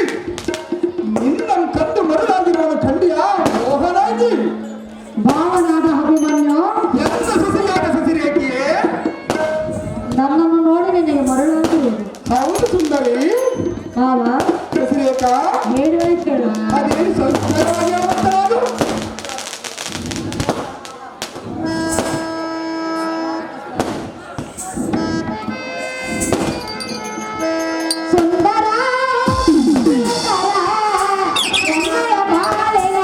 ನಿನ್ನ ಕಂಡು ಮರಳಾಗಿರುವನು ಖಂಡಿಯ ಮೋಹನಾಗಿ ಭಾವನಾದ ಅಭಿಮನ್ಯು ಎಂತ ಸಸಿಯಾದ ಸಸಿರಿ ಹಾಕಿಯೇ ನನ್ನನ್ನು ನೋಡಿ ನಿನಗೆ ಮರಳಾಗಿರುವುದು. ಹೌದು ಸುಂದರಿ. ಭಾವ ಸಸಿರೇಖ ಹೇಳುವ ಕೇಳು. ಅದೇನು ಸಂಸ್ಕಾರವಾಗಿ ಅವತ್ತರಾದು ಸುಂದರ ಎನ್ನಯ ಬಾಳಿನ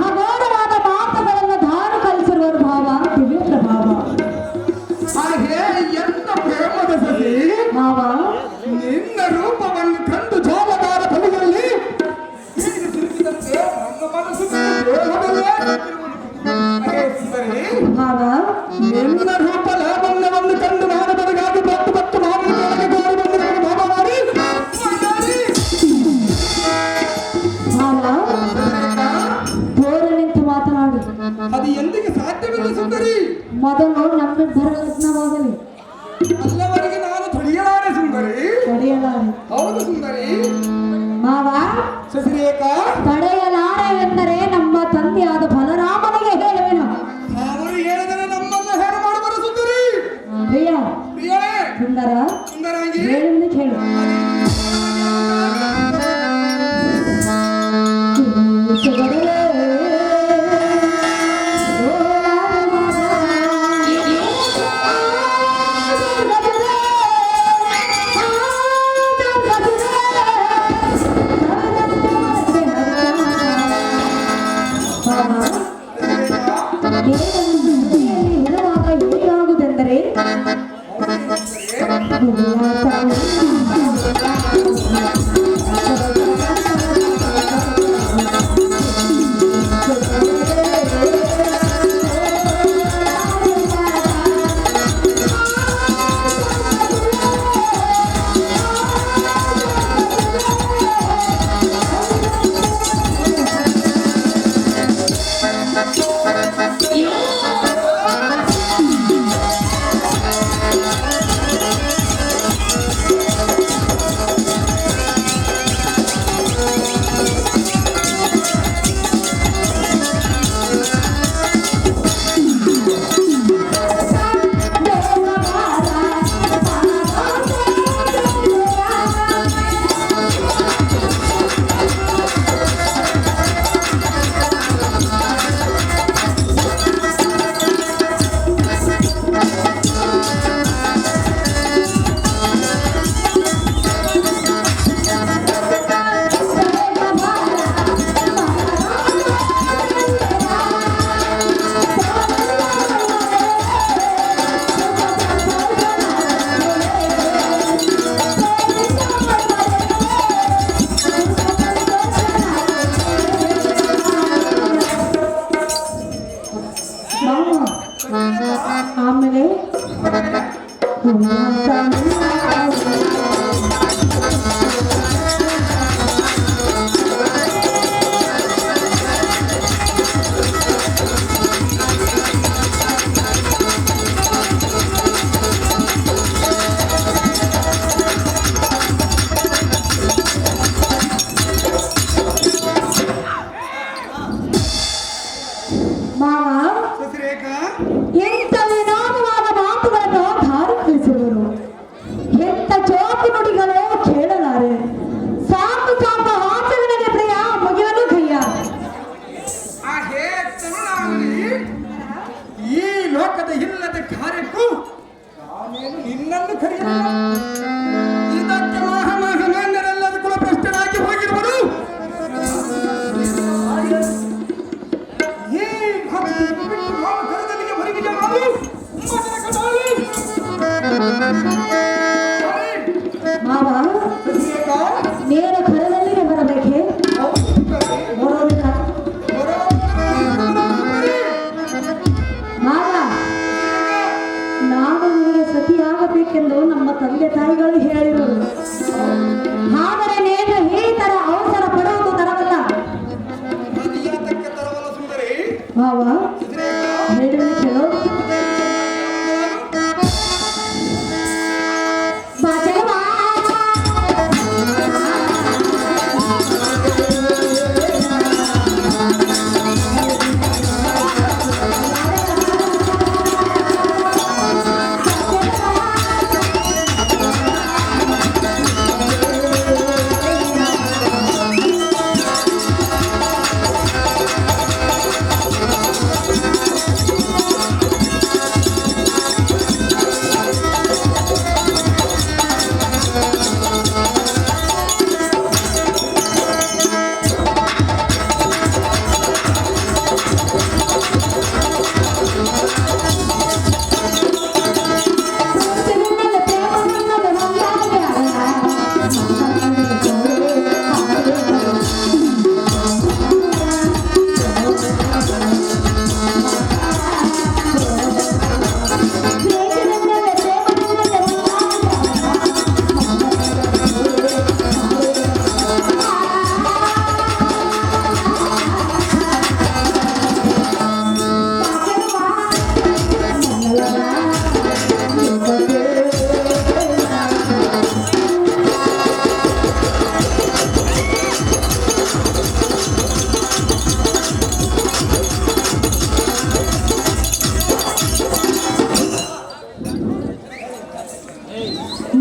ಹಗುರವಾದ ಮಾತುಗಳನ್ನು ಧಾರು ಕಲಿಸಿರುವರು ಭಾವ ದಿವ್ಯ ಪ್ರಭಾವ. ಆಹೇ ಎಂತ ಪ್ರೇಮದ ಸಸಿ. ಭಾವ ನಿನ್ನ ರೂಪವನ್ನು ಕಂಡು ಜೋಲಗಾರ ಬಲಿಗಳಲ್ಲಿ ಹೀಗೆ ತಿರುಗಿದಂತೆ ನನ್ನ ಮನಸ್ಸು ದೇಹದಲ್ಲೇ ನಿಂತಿರುವುದು. ಅರೇ ಸುಂದರಿ, ಭಾವ ನಿನ್ನ ರೂಪ ಲಾವಣ್ಯವನ್ನು ಕಂಡು ನಾನು ಬರಗಾಗಿ ಬತ್ತು ಬತ್ತು ಮಾನವರಿಗೆ ಗೋರಿ ಬಂದಿರುವ ಭಾವ ಮಾಡಿ ಭಾವ ದೂರ ನಿಂತು ಮಾತನಾಡು. ಅದು ಎಂದಿಗೆ ಸಾಧ್ಯವಿಲ್ಲ ಸುಂದರಿ. ಮೊದಲು ನಮ್ಮಿಬ್ಬರ ಲಗ್ನವಾಗಲಿ. ಅಲ್ಲವರೆಗೆ ನಾನು ತೊಳೆಯಲಾರೆ ಸುಂದರಿ. ತಡೆಯಲಾರೆ. ಹೌದು ಸುಂದರಿ. ಮಾವ ಸಸಿರೇಖ ತಡೆಯಲಾರೆವೆಂದರೆ ನಮ್ಮ ತಂದೆಯಾದ ಬಲರಾಮನಿಗೆ ಹೇಳುವೆನು. ಅವರು ಹೇಳಿದರೆ ನಮ್ಮನ್ನು ಹೇಳು ಮಾಡುವರು ಸುಂದರಿ. ಪ್ರಿಯ ಪ್ರಿಯೇ ಸುಂದರ ಸುಂದರಾಂಗಿ ಹೇಳುವುದು ಕೇಳು. ಇರುವಾಗ ಏನಾಗುವುದೆಂದರೆ ಆಮೇಲೆ ಮಾವ ಸಸಿರೇಖಾ ಎಂತ ವಿನೋದವಾದ ಮಾತುಗಳನ್ನು ಧಾರೆ ಕಲಿಸುವರು, ಎಂತ ಚೋಕು ನುಡಿಗಳು ಕೇಳಲಾರೆ. ಸಾಕು ಸಾಕು ಆಚರಣೆಗೆ ಪ್ರಿಯ ಮುಗಿಯಲು ಕೈಯ. ಆ ಹೇ ಕರುಣಾಮಣಿ, ಈ ಲೋಕದ ಇಲ್ಲದ ಕಾರ್ಯಕ್ಕೂ ನಾನೇನು ನಿನ್ನನ್ನು ಕರೆಯಲಿಲ್ಲ. ಇದಕ್ಕೆ ಮಹಾಮಹಿಮೆಯರೆಲ್ಲರೂ ಕೂಡ ಭ್ರಷ್ಟರಾಗಿ ಹೋಗಿರುವರು. ಈ ಭಕ್ತಿ ಬಿಟ್ಟು ಕರದಲ್ಲಿಗೆ ಹೊರಗೆ ಮಾಡಿ ಮಗನ ಕಟಾಳಿ. ಮಾವ ಸಸಿರೇಖಾ, ನೇರ ಕರದಲ್ಲಿಗೆ ಬರಬೇಕೆ? ಬರೋದಿಲ್ಲ. ಮಾವ, ನಾನು ನಿಮಗೆ ಸತಿಯಾಗಬೇಕೆಂದು ನಮ್ಮ ತಂದೆ ತಾಯಿಗಳು ಹೇಳಿದರು. ಆದರೆ ನೀನು ಈ ತರ ಅವಸರ ಪಡುವುದು ತರವಲ್ಲ. ಅದ್ಯಾತಕ್ಕೆ ತರವಲ್ಲ ಸುಂದರಿ? ಮಾವ ಹೇಳುವೆ ಕೇಳು. ಬಾಚಲವಾ.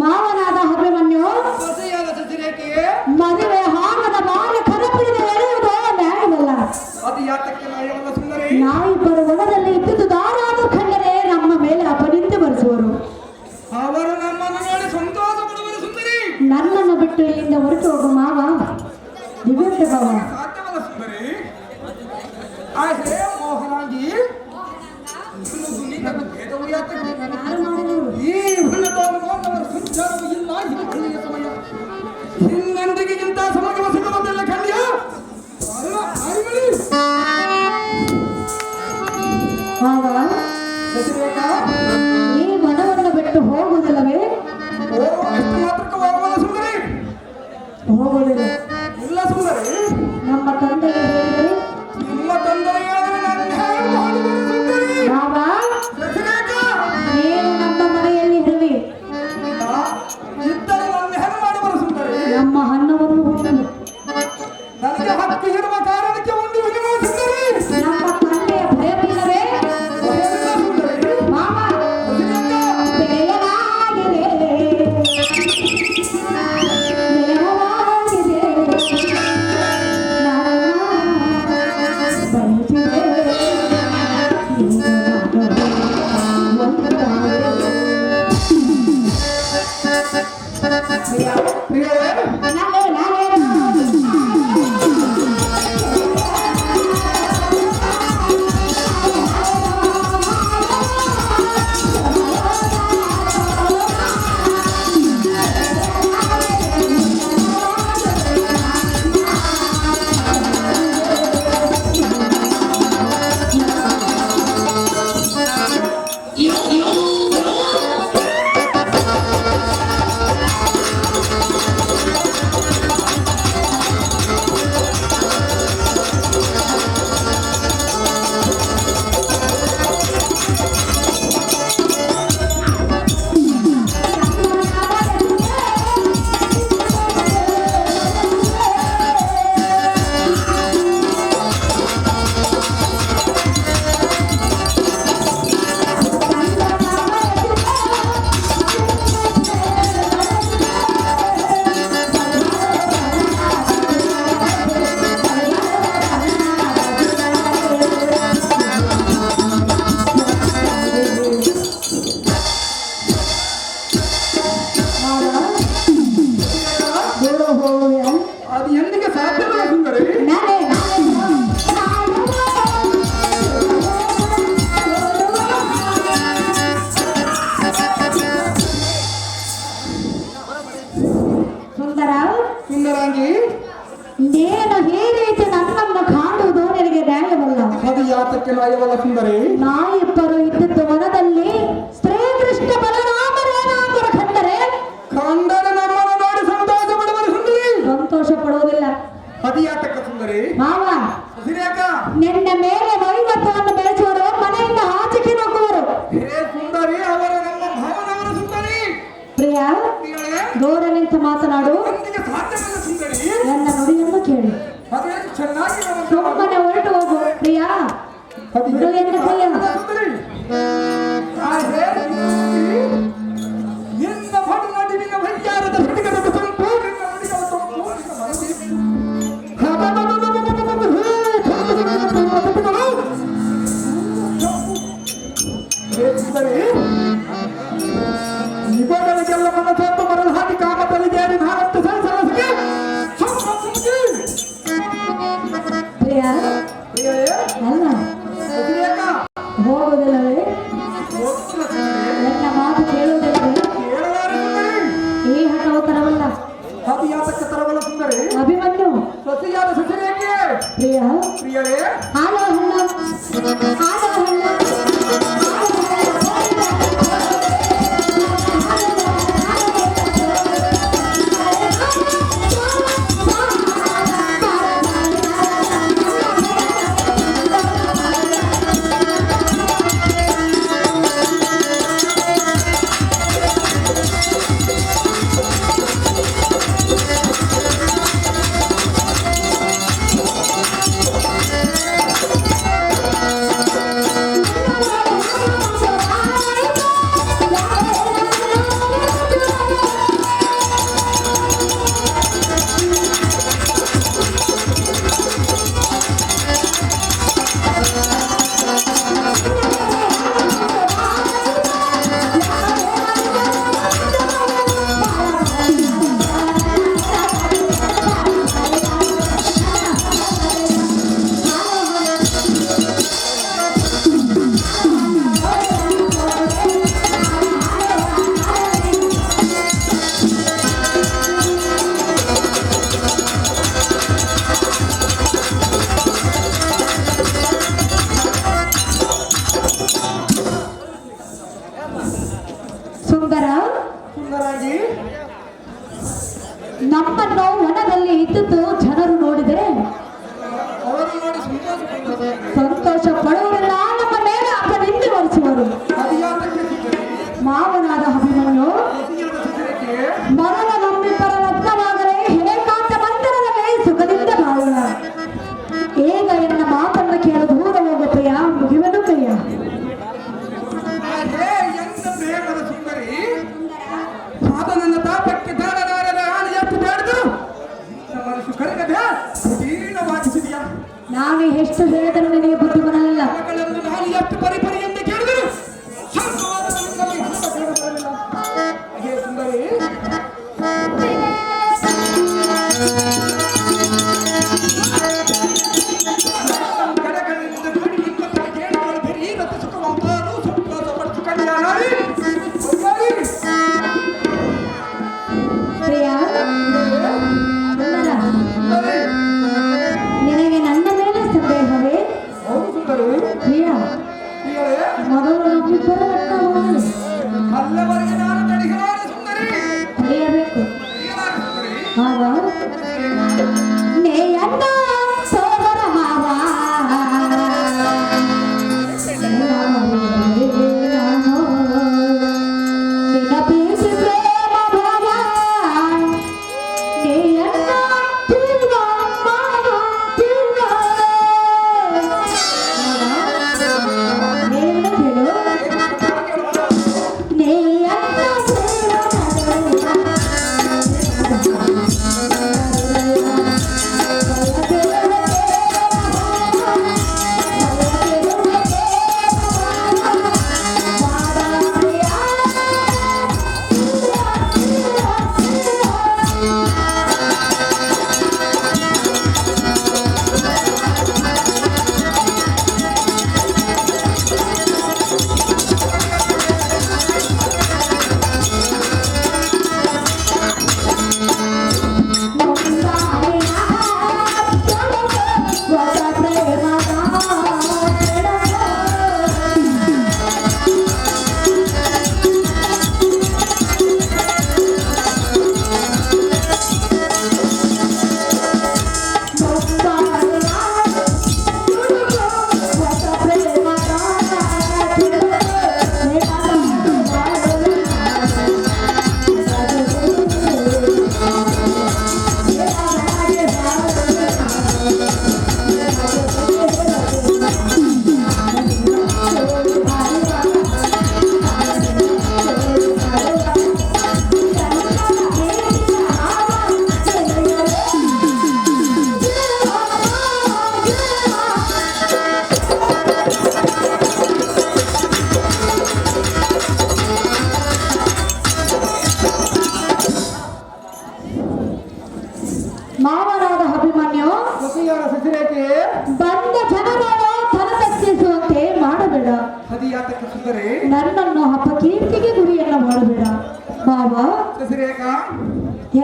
ಮಾವನಾದ ಅಭಿಮನ್ಯು ಸೊಸೆಯಾದ ಸಸಿರೇಖೆಯೇ, ಮದುವೆ ಹಾಗದ ಬಾಲ ಕರಪಿಡಿದ ಎಳೆಯುವುದು ನ್ಯಾಯವಲ್ಲ. ಅದು ಯಾತಕ್ಕೆ ನ್ಯಾಯವಲ್ಲ ಸುಂದರಿ? ನಾವಿಬ್ಬರು ಹೊಲದಲ್ಲಿ ಇದ್ದುದು ದಾರಾದು ಕಂಡರೆ ನಮ್ಮ ಮೇಲೆ ಅಪನಿಂದೆ ಬರೆಸುವರು. ಅವರು ನಮ್ಮನ್ನು ನೋಡಿ ಸಂತೋಷ ಪಡುವರು ಸುಂದರಿ. ನನ್ನನ್ನು ಬಿಟ್ಟು ಇಲ್ಲಿಂದ ಹೊರಟು ಹೋಗು ಮಾವ. ದಿವ್ಯತೆ ಭಾವ. ಸಾಧ್ಯವಲ್ಲ ಸುಂದರಿ. ಆ ಹೇ ಮೋಹನಾಂಗಿ, ನಿನಗೆ ಭೇದವು ಯಾತಕ್ಕೆ? ಯಾರು ಮಾಡಿದವರು? ಈ ಹುಲ್ಲದವರ ಸಂಚಾರವು ಇಲ್ಲ. ಇದು ಒಳ್ಳೆಯ ಸಮಯ. ಹಿಂದೆಂದಿಗೆ ಇಂಥ ಸಮಯವ ಸಿಗುವುದಿಲ್ಲ ಕಣ್ಯ. ಮಾವ ಸಸಿರೇಖಾ, ಈ ಮನವನ್ನು ಬಿಟ್ಟು ಹೋಗುವುದಿಲ್ಲವೇ? ಎಷ್ಟು ಮಾತ್ರಕ್ಕೆ ಹೋಗುವಲ್ಲ ಸುಂದರಿ? ಹೋಗುವುದಿಲ್ಲ. ಇಲ್ಲ ಸುಂದರಿ. ನಮ್ಮ ತಂದೆಗೆ ಹೇಳಿದರೆ ನಿಮ್ಮ ತೊಂದರೆಯಾದರೆ ನಾನು ಹೇಗೆ ಮಾಡುವುದು ಸುಂದರಿ? ಮಾವ ಸಸಿರೇಖಾ, ನೀನು ನಮ್ಮ ಮನೆಯಲ್ಲಿ ಇರುವಿ. ಇದ್ದರೆ ನನ್ನ ಹೆಣ್ಣು ಮಾಡುವರು ಸುಂದರಿ. ನಮ್ಮ ಅನ್ನವನ್ನು ಹುಣ್ಣು. ನನಗೆ ಹಕ್ಕು ಇರುವ ಕಾರಣಕ್ಕೆ ಒಂದು ವಿನಿಮಯ ಸುಂದರಿ. ನಮ್ಮ ತಂದೆಯ ಭಯವಿಲ್ಲವೇ? ಭಯವಿಲ್ಲ ಸುಂದರಿ. ಮಾವ ಸಸಿರೇಖಾ, ಬೆಳೆಯಲಾಗಿದೆ, ಬೆಳೆಯಲಾಗಿದೆ. ಈ ಅಭಿಪ್ರಾಯವಲ್ಲ ಸುಂದರಿ. ನಾವಿಬ್ಬರು ಇದ್ದಿದ್ದು ವನದಲ್ಲಿ ಶ್ರೀಕೃಷ್ಣ ಬಲರಾಮರೇನಾದರೂ ಕಂಡರೆ ನಮ್ಮನ್ನು ನೋಡಿ ಸಂತೋಷ ಪಡುವರು ಸುಂದರಿ. ಸಂತೋಷ ಪಡುವುದಿಲ್ಲ. ಅದಿಯಾತಕ್ಕ ಸುಂದರಿ? ಮಾವ ಸಿರಿಯಾಕ ನಿನ್ನ ಮೇಲೆ ವೈವತ್ವವನ್ನು ಬೆಳೆಸುವರು, ಮನೆಯಿಂದ ಆಚೆಗೆ ನುಗ್ಗುವರು. ಹೇ ಸುಂದರಿ, ಅವರ ನಮ್ಮ ಭಾವನವರ ಸುಂದರಿ. ಪ್ರಿಯ, ಪ್ರಿಯಳೇ, ದೂರ ನಿಂತು ಮಾತನಾಡು. ಎಂದಿಗೆ ಸಾಧ್ಯವಿಲ್ಲ ಸುಂದರಿ. ನನ್ನ ನುಡಿಯನ್ನು ಕೇಳಿ ಅದೇ ಚೆನ್ನಾಗಿ ಸುಮ್ಮನೆ ಹೊರಟು ಹೋಗು. ಪ್ರಿಯ, ಬಿಡು ಎನ್ನ ಕೈಯ. ಸುಂದರಿ, ನಿನ್ನ ಬಣ್ಣ ದಿವಿನ ವೈಚಾರದ ಹುಡುಗರ ಸಂಪೂ ನಿನ್ನ ನುಡಿಗಳ ಸಂಪೂ ನಿನ್ನ ಮನದಿ. ಇವುಗಳಿಗೆಲ್ಲ ಮನಸ್ಸೊಂದು ಮರಳು ಹಾಕಿ ಕಾಮದಲ್ಲಿ ಸೇರಿ ನಾನಂತ ಸಲಸಿಗೆ ಪ್ರಿಯ, ಅಲ್ಲ ಹೋಗುವುದಿಲ್ಲವೇ? ನನ್ನ ಮಾತು ಕೇಳುವುದಿಲ್ಲವೇ? ಈ ಹಠವು ತರವಲ್ಲ. ಅಭಿಯಾತಕ್ಕ ತರವಲ್ಲ ಸುಂದರಿ. ಅಭಿಮನ್ಯು ಸತಿಯಾದ ಸಸಿರೇಕೆ ಪ್ರಿಯ, ಪ್ರಿಯರೇ, ಹಾಲು ಹಣ್ಣು ಹಾಲು ಹಣ್ಣು ಸುಂದರ. ಸುಂದರಾಗಿ ನಮ್ಮನ್ನು ವನದಲ್ಲಿ ಇದ್ದುದು ಜನರು ನೋಡಿದರೆ ಅವರು ನೋಡಿ ಸಂತೋಷ ಪಡುವುದಿಲ್ಲ, ನಮ್ಮ ಮೇಲೆ ಅಪನಿಂದೆ ಹೊರಿಸುವರು. ಅಭಿಯಾತಕ್ಕೆ ಸುಂದರಿ. ಮಾವನಾದ ಅಭಿಮನ್ಯು ಸತಿಯಾದ ಸಸಿರೇಕೆ ಮರಣ ನಮ್ಮಿಬ್ಬರ ಲಗ್ನವಾದರೆ ಹೇಕಾಂತ ಮಂದಿರದಲ್ಲಿ ಸುಖದಿಂದ ಬಾಳೋಣ. ಈಗ ಎನ್ನ ಮಾತನ್ನು ಕೇಳು, ದೂರ ಹೋಗು ಪ್ರಿಯ, ಮುಗಿವನು ಪ್ರಿಯ. ಅದೇ ಎಂತ ಪ್ರೇಮದ ಸುಂದರಿ. ಆತ ನನ್ನ ತಾಪಕ್ಕೆ ದಾನದಾರದ ಆನೆಯತ್ತು ಬೇಡದು ನಮ್ಮ ಮನಸ್ಸು ಕರಗದೆ ಜೀರ್ಣವಾಗಿಸಿದೆಯಾ? ನಾನು ಎಷ್ಟು ಹೇಳಿದರೂ ನಿನಗೆ ಬುದ್ಧಿ ಬರಲಿಲ್ಲ. ಮಕ್ಕಳನ್ನು ನಾನು ಎಷ್ಟು ಪರಿಪರಿ ಎಂದು ಕೇಳಿದರು ಸ್ವಲ್ಪವಾದ ನಮಗೆ ಹಬ್ಬ ಕೇಳುತ್ತಿರಲಿಲ್ಲ. ಹೇ ಸುಂದರಿ, ಕಡೆಗಳಿಂದ ನೋಡಿ ಇಪ್ಪತ್ತ ಕೇಳಿದವರು ಬರೀ ರಥ ಸುಖವಂತಾರು ಸಂತೋಷ ಪಡಿಸು ಕಣ್ಣಿಯ ನಾಡಿ ಸುಂದರಿ. ಪ್ರಿಯ, ಸುಂದರ, ನಿನಗೆ ನನ್ನ ಮೇಲೆ ಸಂದೇಹವೇ? ಹೌದು ಸುಂದರಿ. ಪ್ರಿಯ, ಪ್ರಿಯರೇ, ಮೊದಲು ನಮ್ಮಿಬ್ಬರ ಲಗ್ನವಾಗಲಿ. ಅಲ್ಲವರೆಗೆ ನಾನು ತಡೆಯಲಾರೆ ಸುಂದರಿ. ತಿಳಿಯಬೇಕು. ಪ್ರಿಯರಾದ ಸುಂದರಿ, ಆಗ ನೇಯನ್ನ ಸೋದರ ಮಾವ ನಿನ್ನ ಪ್ರೀತಿ ಪ್ರೇಮ ಭಾವ ನೇಯನ್ನ ತಿರುವ ಮಾವ ತಿರುವ ಹೇಳು ನೇಯನ್ನ ಮಾಡಬೇಡ. ಅದಿಯಾತಕ್ಕೆ ಸುಂದರಿ? ನನ್ನನ್ನು ಅಪಕೀರ್ತಿಗೆ ಗುರಿಯನ್ನ ಮಾಡಬೇಡ ಮಾವ. ಶಶಿರೇಖಾ,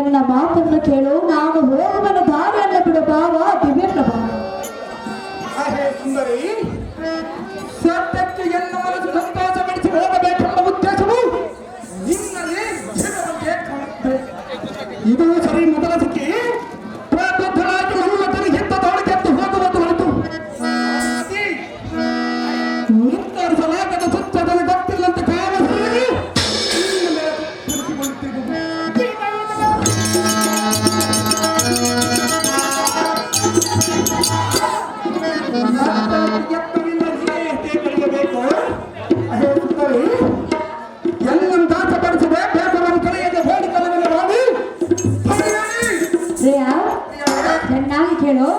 ಎಲ್ಲ ಮಾತನ್ನು ಕೇಳು. ನಾನು ಹೋಗುವನ ದಾರಿಯನ್ನು ಬಿಡು ಬಾವ. ದಿವ್ಯಪ್ರಭಾ, ಹೇ ಸುಂದರಿ, ಸತ್ಯಕ್ಕೆ ಎಲ್ಲ ಮನಸ್ಸು ಸಂತೋಷಪಡಿಸಿ ಹೋಗಬೇಕೆಂಬ ಉದ್ದೇಶವು ನಿನ್ನಲ್ಲಿ ದೃಢವಾಗಿ ಕಾಣುತ್ತೆ. ಇದು ಸರಿ. ಮೊದಲ ಸಿಕ್ಕಿ ಪ್ರಬುದ್ಧರಾಗಿ ಮನುಮತನ ಹಿತ್ತ ತೋಳಿಗೆದ್ದು ಹೋಗುವುದು ಹೊರತು ಉತ್ತರಿಸಲಾಗದ ಸುತ್ತದಲ್ಲಿ ಗೊತ್ತಿಲ್ಲಂತ ಕಾಮಸರಿಗೆ ನಿನ್ನ ಮೇಲೆ ತಿರುಗಿಕೊಳ್ಳುತ್ತಿರುವುದು. ಎಲ್ಲನ್ನು ದಾಸಪಡಿಸದೆ ಬೇಸರವನ್ನು ಕಳೆಯದೆ ಬೇಡಿಕೆಗಳನ್ನು ಮಾಡಿ ಶ್ರೇಯಾ ಚೆನ್ನಾಗಿ ಕೇಳು.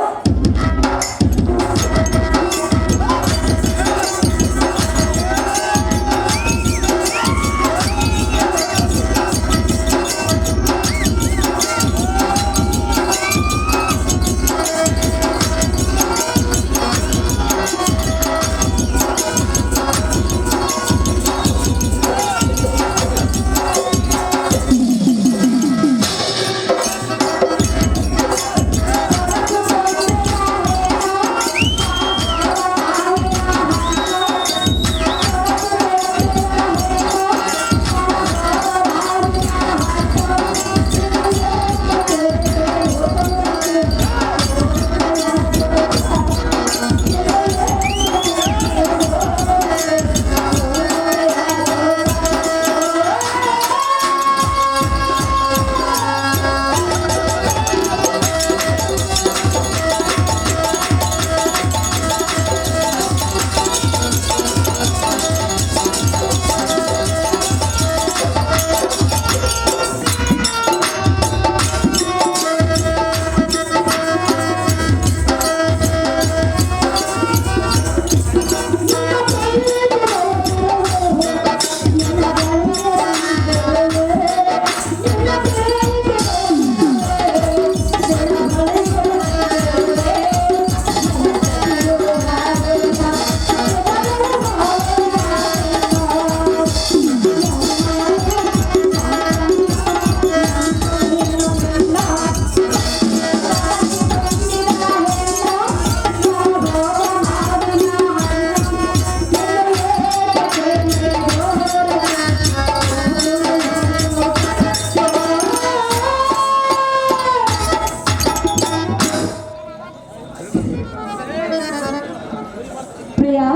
ಪ್ರಿಯಾ,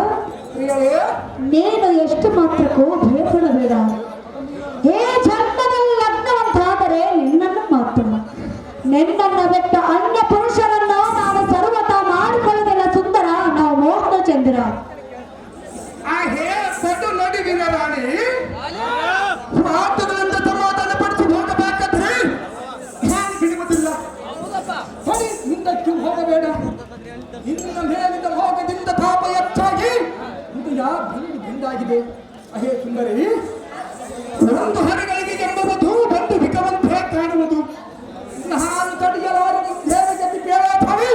ನೀನು ಎಷ್ಟು ಮಾತ್ರಕ್ಕೂ ಭಯಪಡಬೇಡ. ಹೇ ಜನ್ಮದಲ್ಲಿ ಲಗ್ನವಂತಾದರೆ ನಿನ್ನನ್ನು ಮಾತ್ರ. ನಿನ್ನನ್ನು ಬಿಟ್ಟ ಅನ್ಯ ಪುರುಷರನ್ನು ನಾನು ಸರ್ವತ ಮಾಡಿಕೊಳ್ಳುವುದಿಲ್ಲ ಸುಂದರ. ನಾವು ಮೋಹನ ಚಂದ್ರ. ಆ ಹೇ ಸದ್ದು ನಡುವಿನ ರಾಣಿ ಮಾತುಗಳಿಂದ ಸಮಾಧಾನ ಪಡಿಸಿ ಹೋಗಬೇಕಾದ್ರೆ ನಾನು ಬಿಡುವುದಿಲ್ಲ. ಹೊಡಿ, ಮುಂದಕ್ಕೆ ಹೋಗಬೇಡ. ಇನ್ನು ಮೇಲಿಂದ ಹೋಗದಿಂದ ತಾಪ ಹೆಚ್ಚಾಗಿ ಹೃದಯ ಬೆಂದಾಗಿದೆ. ಅಹೇ ಸುಂದರಿ, ಒಂದು ಹರಿಗಳಿಗೆ ಎಂಬುವುದು ಬಂದು ವಿಕವಂತೆ ಕಾಣುವುದು. ನಾನು ತಡೆಯಲಾರದು. ದೇವಗತಿ ಬೇಡಾಥವಿ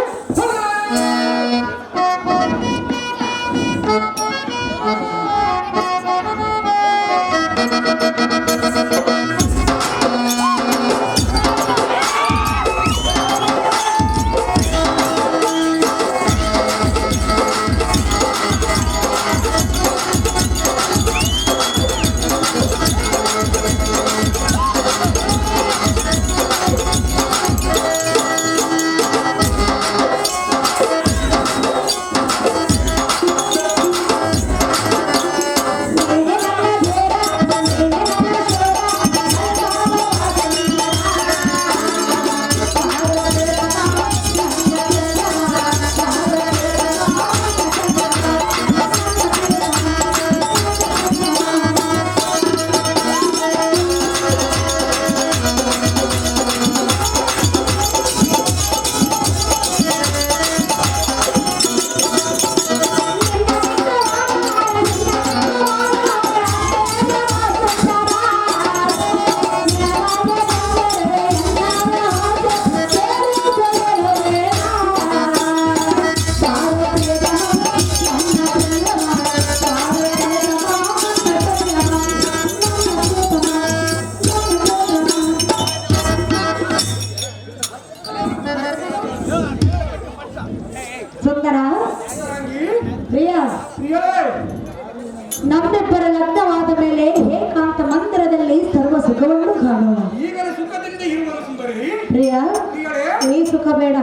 ನಮ್ಮಿಬ್ಬರ ಲಗ್ನವಾದ ಮೇಲೆ ಏಕಾಂತ ಮಂದಿರದಲ್ಲಿ ಸರ್ವ ಸುಖವನ್ನು ಕಾಣೋಣ. ಈಗಲ ಸುಖದಿಂದ ಇರುವುದು ಸುಂದರಿ. ಪ್ರಿಯ, ಈಗಲೇ ಈ ಸುಖ ಬೇಡ.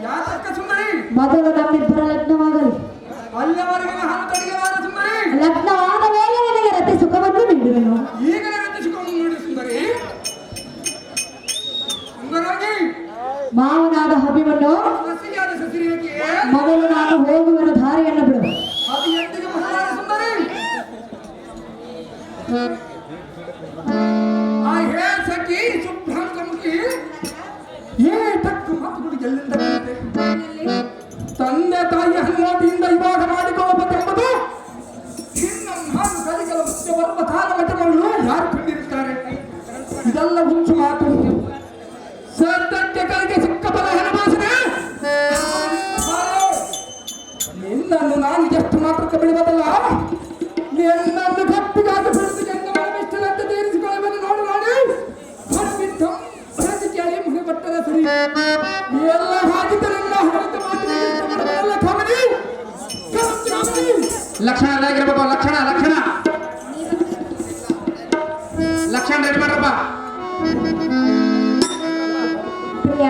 ಯಾತಕ್ಕ ಸುಂದರಿ? ಮೊದಲು ನಮ್ಮಿಬ್ಬರ ಲಗ್ನವಾಗಲಿ. ಅಲ್ಲವರೆಗೆ ನಾನು ತಡೆಯಲಾರ ಸುಂದರಿ. ಲಗ್ನವಾದ ಮೇಲೆ ನನಗೆ ರತಿ ಸುಖವನ್ನು ನೀಡುವೆನು. ಈಗಲೇ ರತಿ ಸುಖವನ್ನು ನೀಡು ಸುಂದರಿ. ಸುಂದರಾಗಿ ಮಾವನಾದ ಅಭಿಮನ್ಯು, ಸಸಿಯಾದ ಸಸಿರೇಖೆ ಮೊದಲು ನಾನು ಹೋಗುವೆನು, ದಾರಿಯನ್ನು ಬಿಡು. ಅದು ಎಂದಿಗೆ ಮಹಾರಾಜ ಸುಂದರಿ. ಆ ಹೇ ಸಖಿ ಶುಭ್ರಾಂತಮುಖಿ ಏಟಕ್ಕು ಮಾತುಗಳು ಎಲ್ಲಿಂದ ಬಂದಿದೆ? ತಂದೆ ತಾಯಿಯ ಅನುಮತಿಯಿಂದ ವಿವಾಹ ಮಾಡಿಕೊಳ್ಳಬೇಕೆಂಬುದು ಇನ್ನು ನಾನು ಕಲಿಗಳ ಮುಖ್ಯ ಬರುವ ಕಾಲ ಮಠಗಳು ಯಾರು ಕಂಡಿರುತ್ತಾರೆ? ಇದೆಲ್ಲ ಹುಚ್ಚು ಮಾತು. ಸತ್ಯಕ್ಕೆ ಕಲಿಗೆ ಸಿಕ್ಕ ಬಲ ಅನುಭವಿಸಿದೆ. ನಿನ್ನನ್ನು ನಾನು ಎಷ್ಟು ಮಾತ್ರಕ್ಕೆ ಬಿಡುವುದಲ್ಲ, ನಿನ್ನನ್ನು ಗಟ್ಟಿಗಾಗಿ ಬಿಡುತ್ತಿಗೆಂದು ಇಷ್ಟದಂತೆ ತೀರಿಸಿಕೊಳ್ಳುವುದು ನೋಡು ನೋಡಿ. ಹೊರಬಿಟ್ಟು ಹೊರಗೆ ಕೇಳಿ ಮುಗಿಬಟ್ಟದ ಸರಿ ಎಲ್ಲ ಹಾಗಿದ್ದ ನನ್ನ ಹೊರತು ಮಾತಿನ ಕಮನಿ ಲಕ್ಷಣ ಆಗಿರ್ಬೇಕು. ಲಕ್ಷಣ ಲಕ್ಷಣ ಲಕ್ಷಣ ರೆಡಿ ಮಾಡ್ರಪ್ಪ. ಪ್ರಿಯ,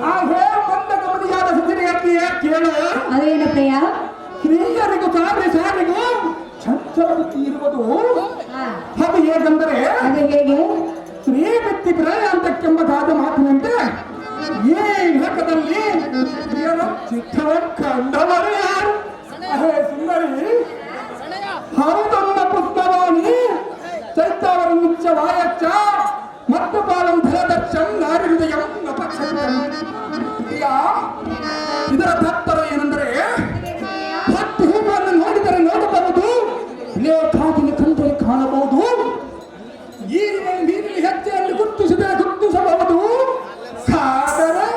ಆ ಹೇ ಬಂದ ಗಮನಿಯಾದ ಸತಿರಿಯಕ್ಕೆ ಕೇಳು. ಅದೇನು ಪ್ರಿಯ? ಸ್ತ್ರೀಯರಿಗೂ ಸಾರಿಗೂ ಚಂಚಲ ಬುದ್ಧಿ ಇರುವುದು. ಹಾ, ಅದು ಹೇಗೆಂದರೆ ಅದು ಹೇಗೆ? ಸ್ತ್ರೀ ವ್ಯಕ್ತಿ ಪ್ರಯಾಂತಕ್ಕೆಂಬ ಗಾದ ಮಾತಿನಂತೆ ಈ ಲೋಕದಲ್ಲಿ ಸ್ತ್ರೀಯರ ಚಿತ್ರ ಕಂಡವರು ಯಾರು? ಅಹೇ ಸುಂದರಿ, ಹೌದಮ್ಮ ಪುಷ್ಪವಾಣಿ ಚೈತಾವರ ಮುಚ್ಚ ವಾಯಚ್ಚ ಮತ್ತು ಬಾಲಂ ಧರದಕ್ಷಂ ನಾರಿ ಹೃದಯಂ ನಪಕ್ಷಂ. ಇದರ ತಾತ್ಪರ ಏನೆಂದರೆ ಹತ್ತು ಹೂವನ್ನು ನೋಡಿದರೆ ನೋಡಬಹುದು, ಲೇಖಾಗಿನ ಕಂಡರೆ ಕಾಣಬಹುದು, ನೀರಿನಲ್ಲಿ ಹೆಜ್ಜೆಯನ್ನು ಗುರುತಿಸಿದರೆ ಗುರುತಿಸಬಹುದು. ಆದರೆ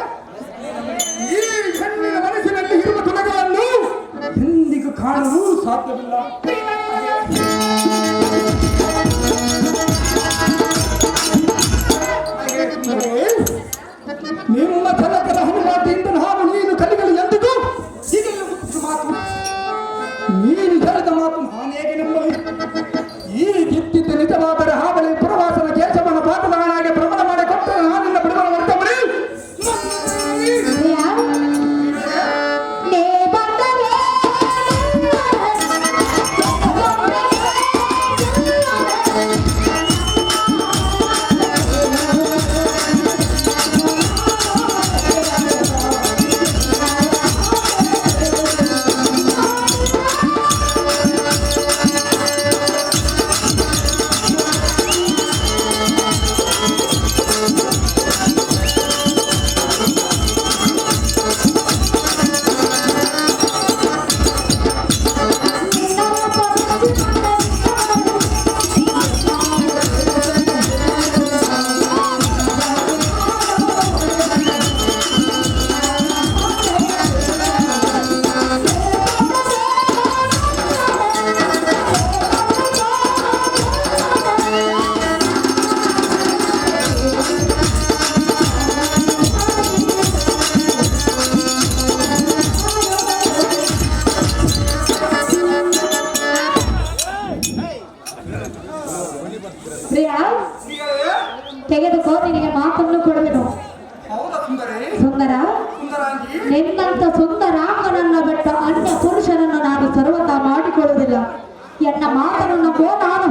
ಈ ಹೆಣ್ಣಿನ ಮನಸ್ಸಿನಲ್ಲಿ ಇರುವ ಗುಣಗಳನ್ನು ಎಂದಿಗೂ ಕಾಣಲು ಸಾಧ್ಯವಿಲ್ಲ. ನಿಮ್ಮ ತನಕದ ಹನುಮಾತಿಯಿಂದ ನಾನು ನೀನು ಕಲಿಗಳು ಎಂದಿಗೂ ಹೀಗೆಲ್ಲ ಮುಚ್ಚು ಮಾತು. ನೀನು ಹೇಳಿದ ಮಾತು ನಾನೇಗೆ ನಂಬಲಿ? ಈ ಗಿತ್ತಿದ್ದ ನಿಜವಾದರೆ ಹಾವಳಿ ಪುರವಾಸನ ಕೇಶವನ ಪಾತ್ರನಾಗಿ ಪ್ರಮಾಣ ಮಾಡಿಕೊಟ್ಟು ನಾನಿನ್ನ ಬಿಡುಗಡೆ ಮಾಡ್ಕೊಂಬರಿ. ಪ್ರಿಯ, ನೇ ಬಂದರೆ ಪ್ರಿಯ, ತೆಗೆದುಕೋ, ನಿನಗೆ ಮಾತನ್ನು ಕೊಡುವೆನು. ಹೌದಾ ಸುಂದರಿ? ಸುಂದರ, ಸುಂದರಾಂಗಿ, ನಿನ್ನಂತ ಸುಂದರಾಂಗನನ್ನ ಬಿಟ್ಟ ಅನ್ಯ ಪುರುಷನನ್ನು ನಾನು ಸರ್ವತಾ ಮಾಡಿಕೊಳ್ಳುವುದಿಲ್ಲ. ಎನ್ನ ಮಾತನ್ನು ನಂಬೋ, ನಾನು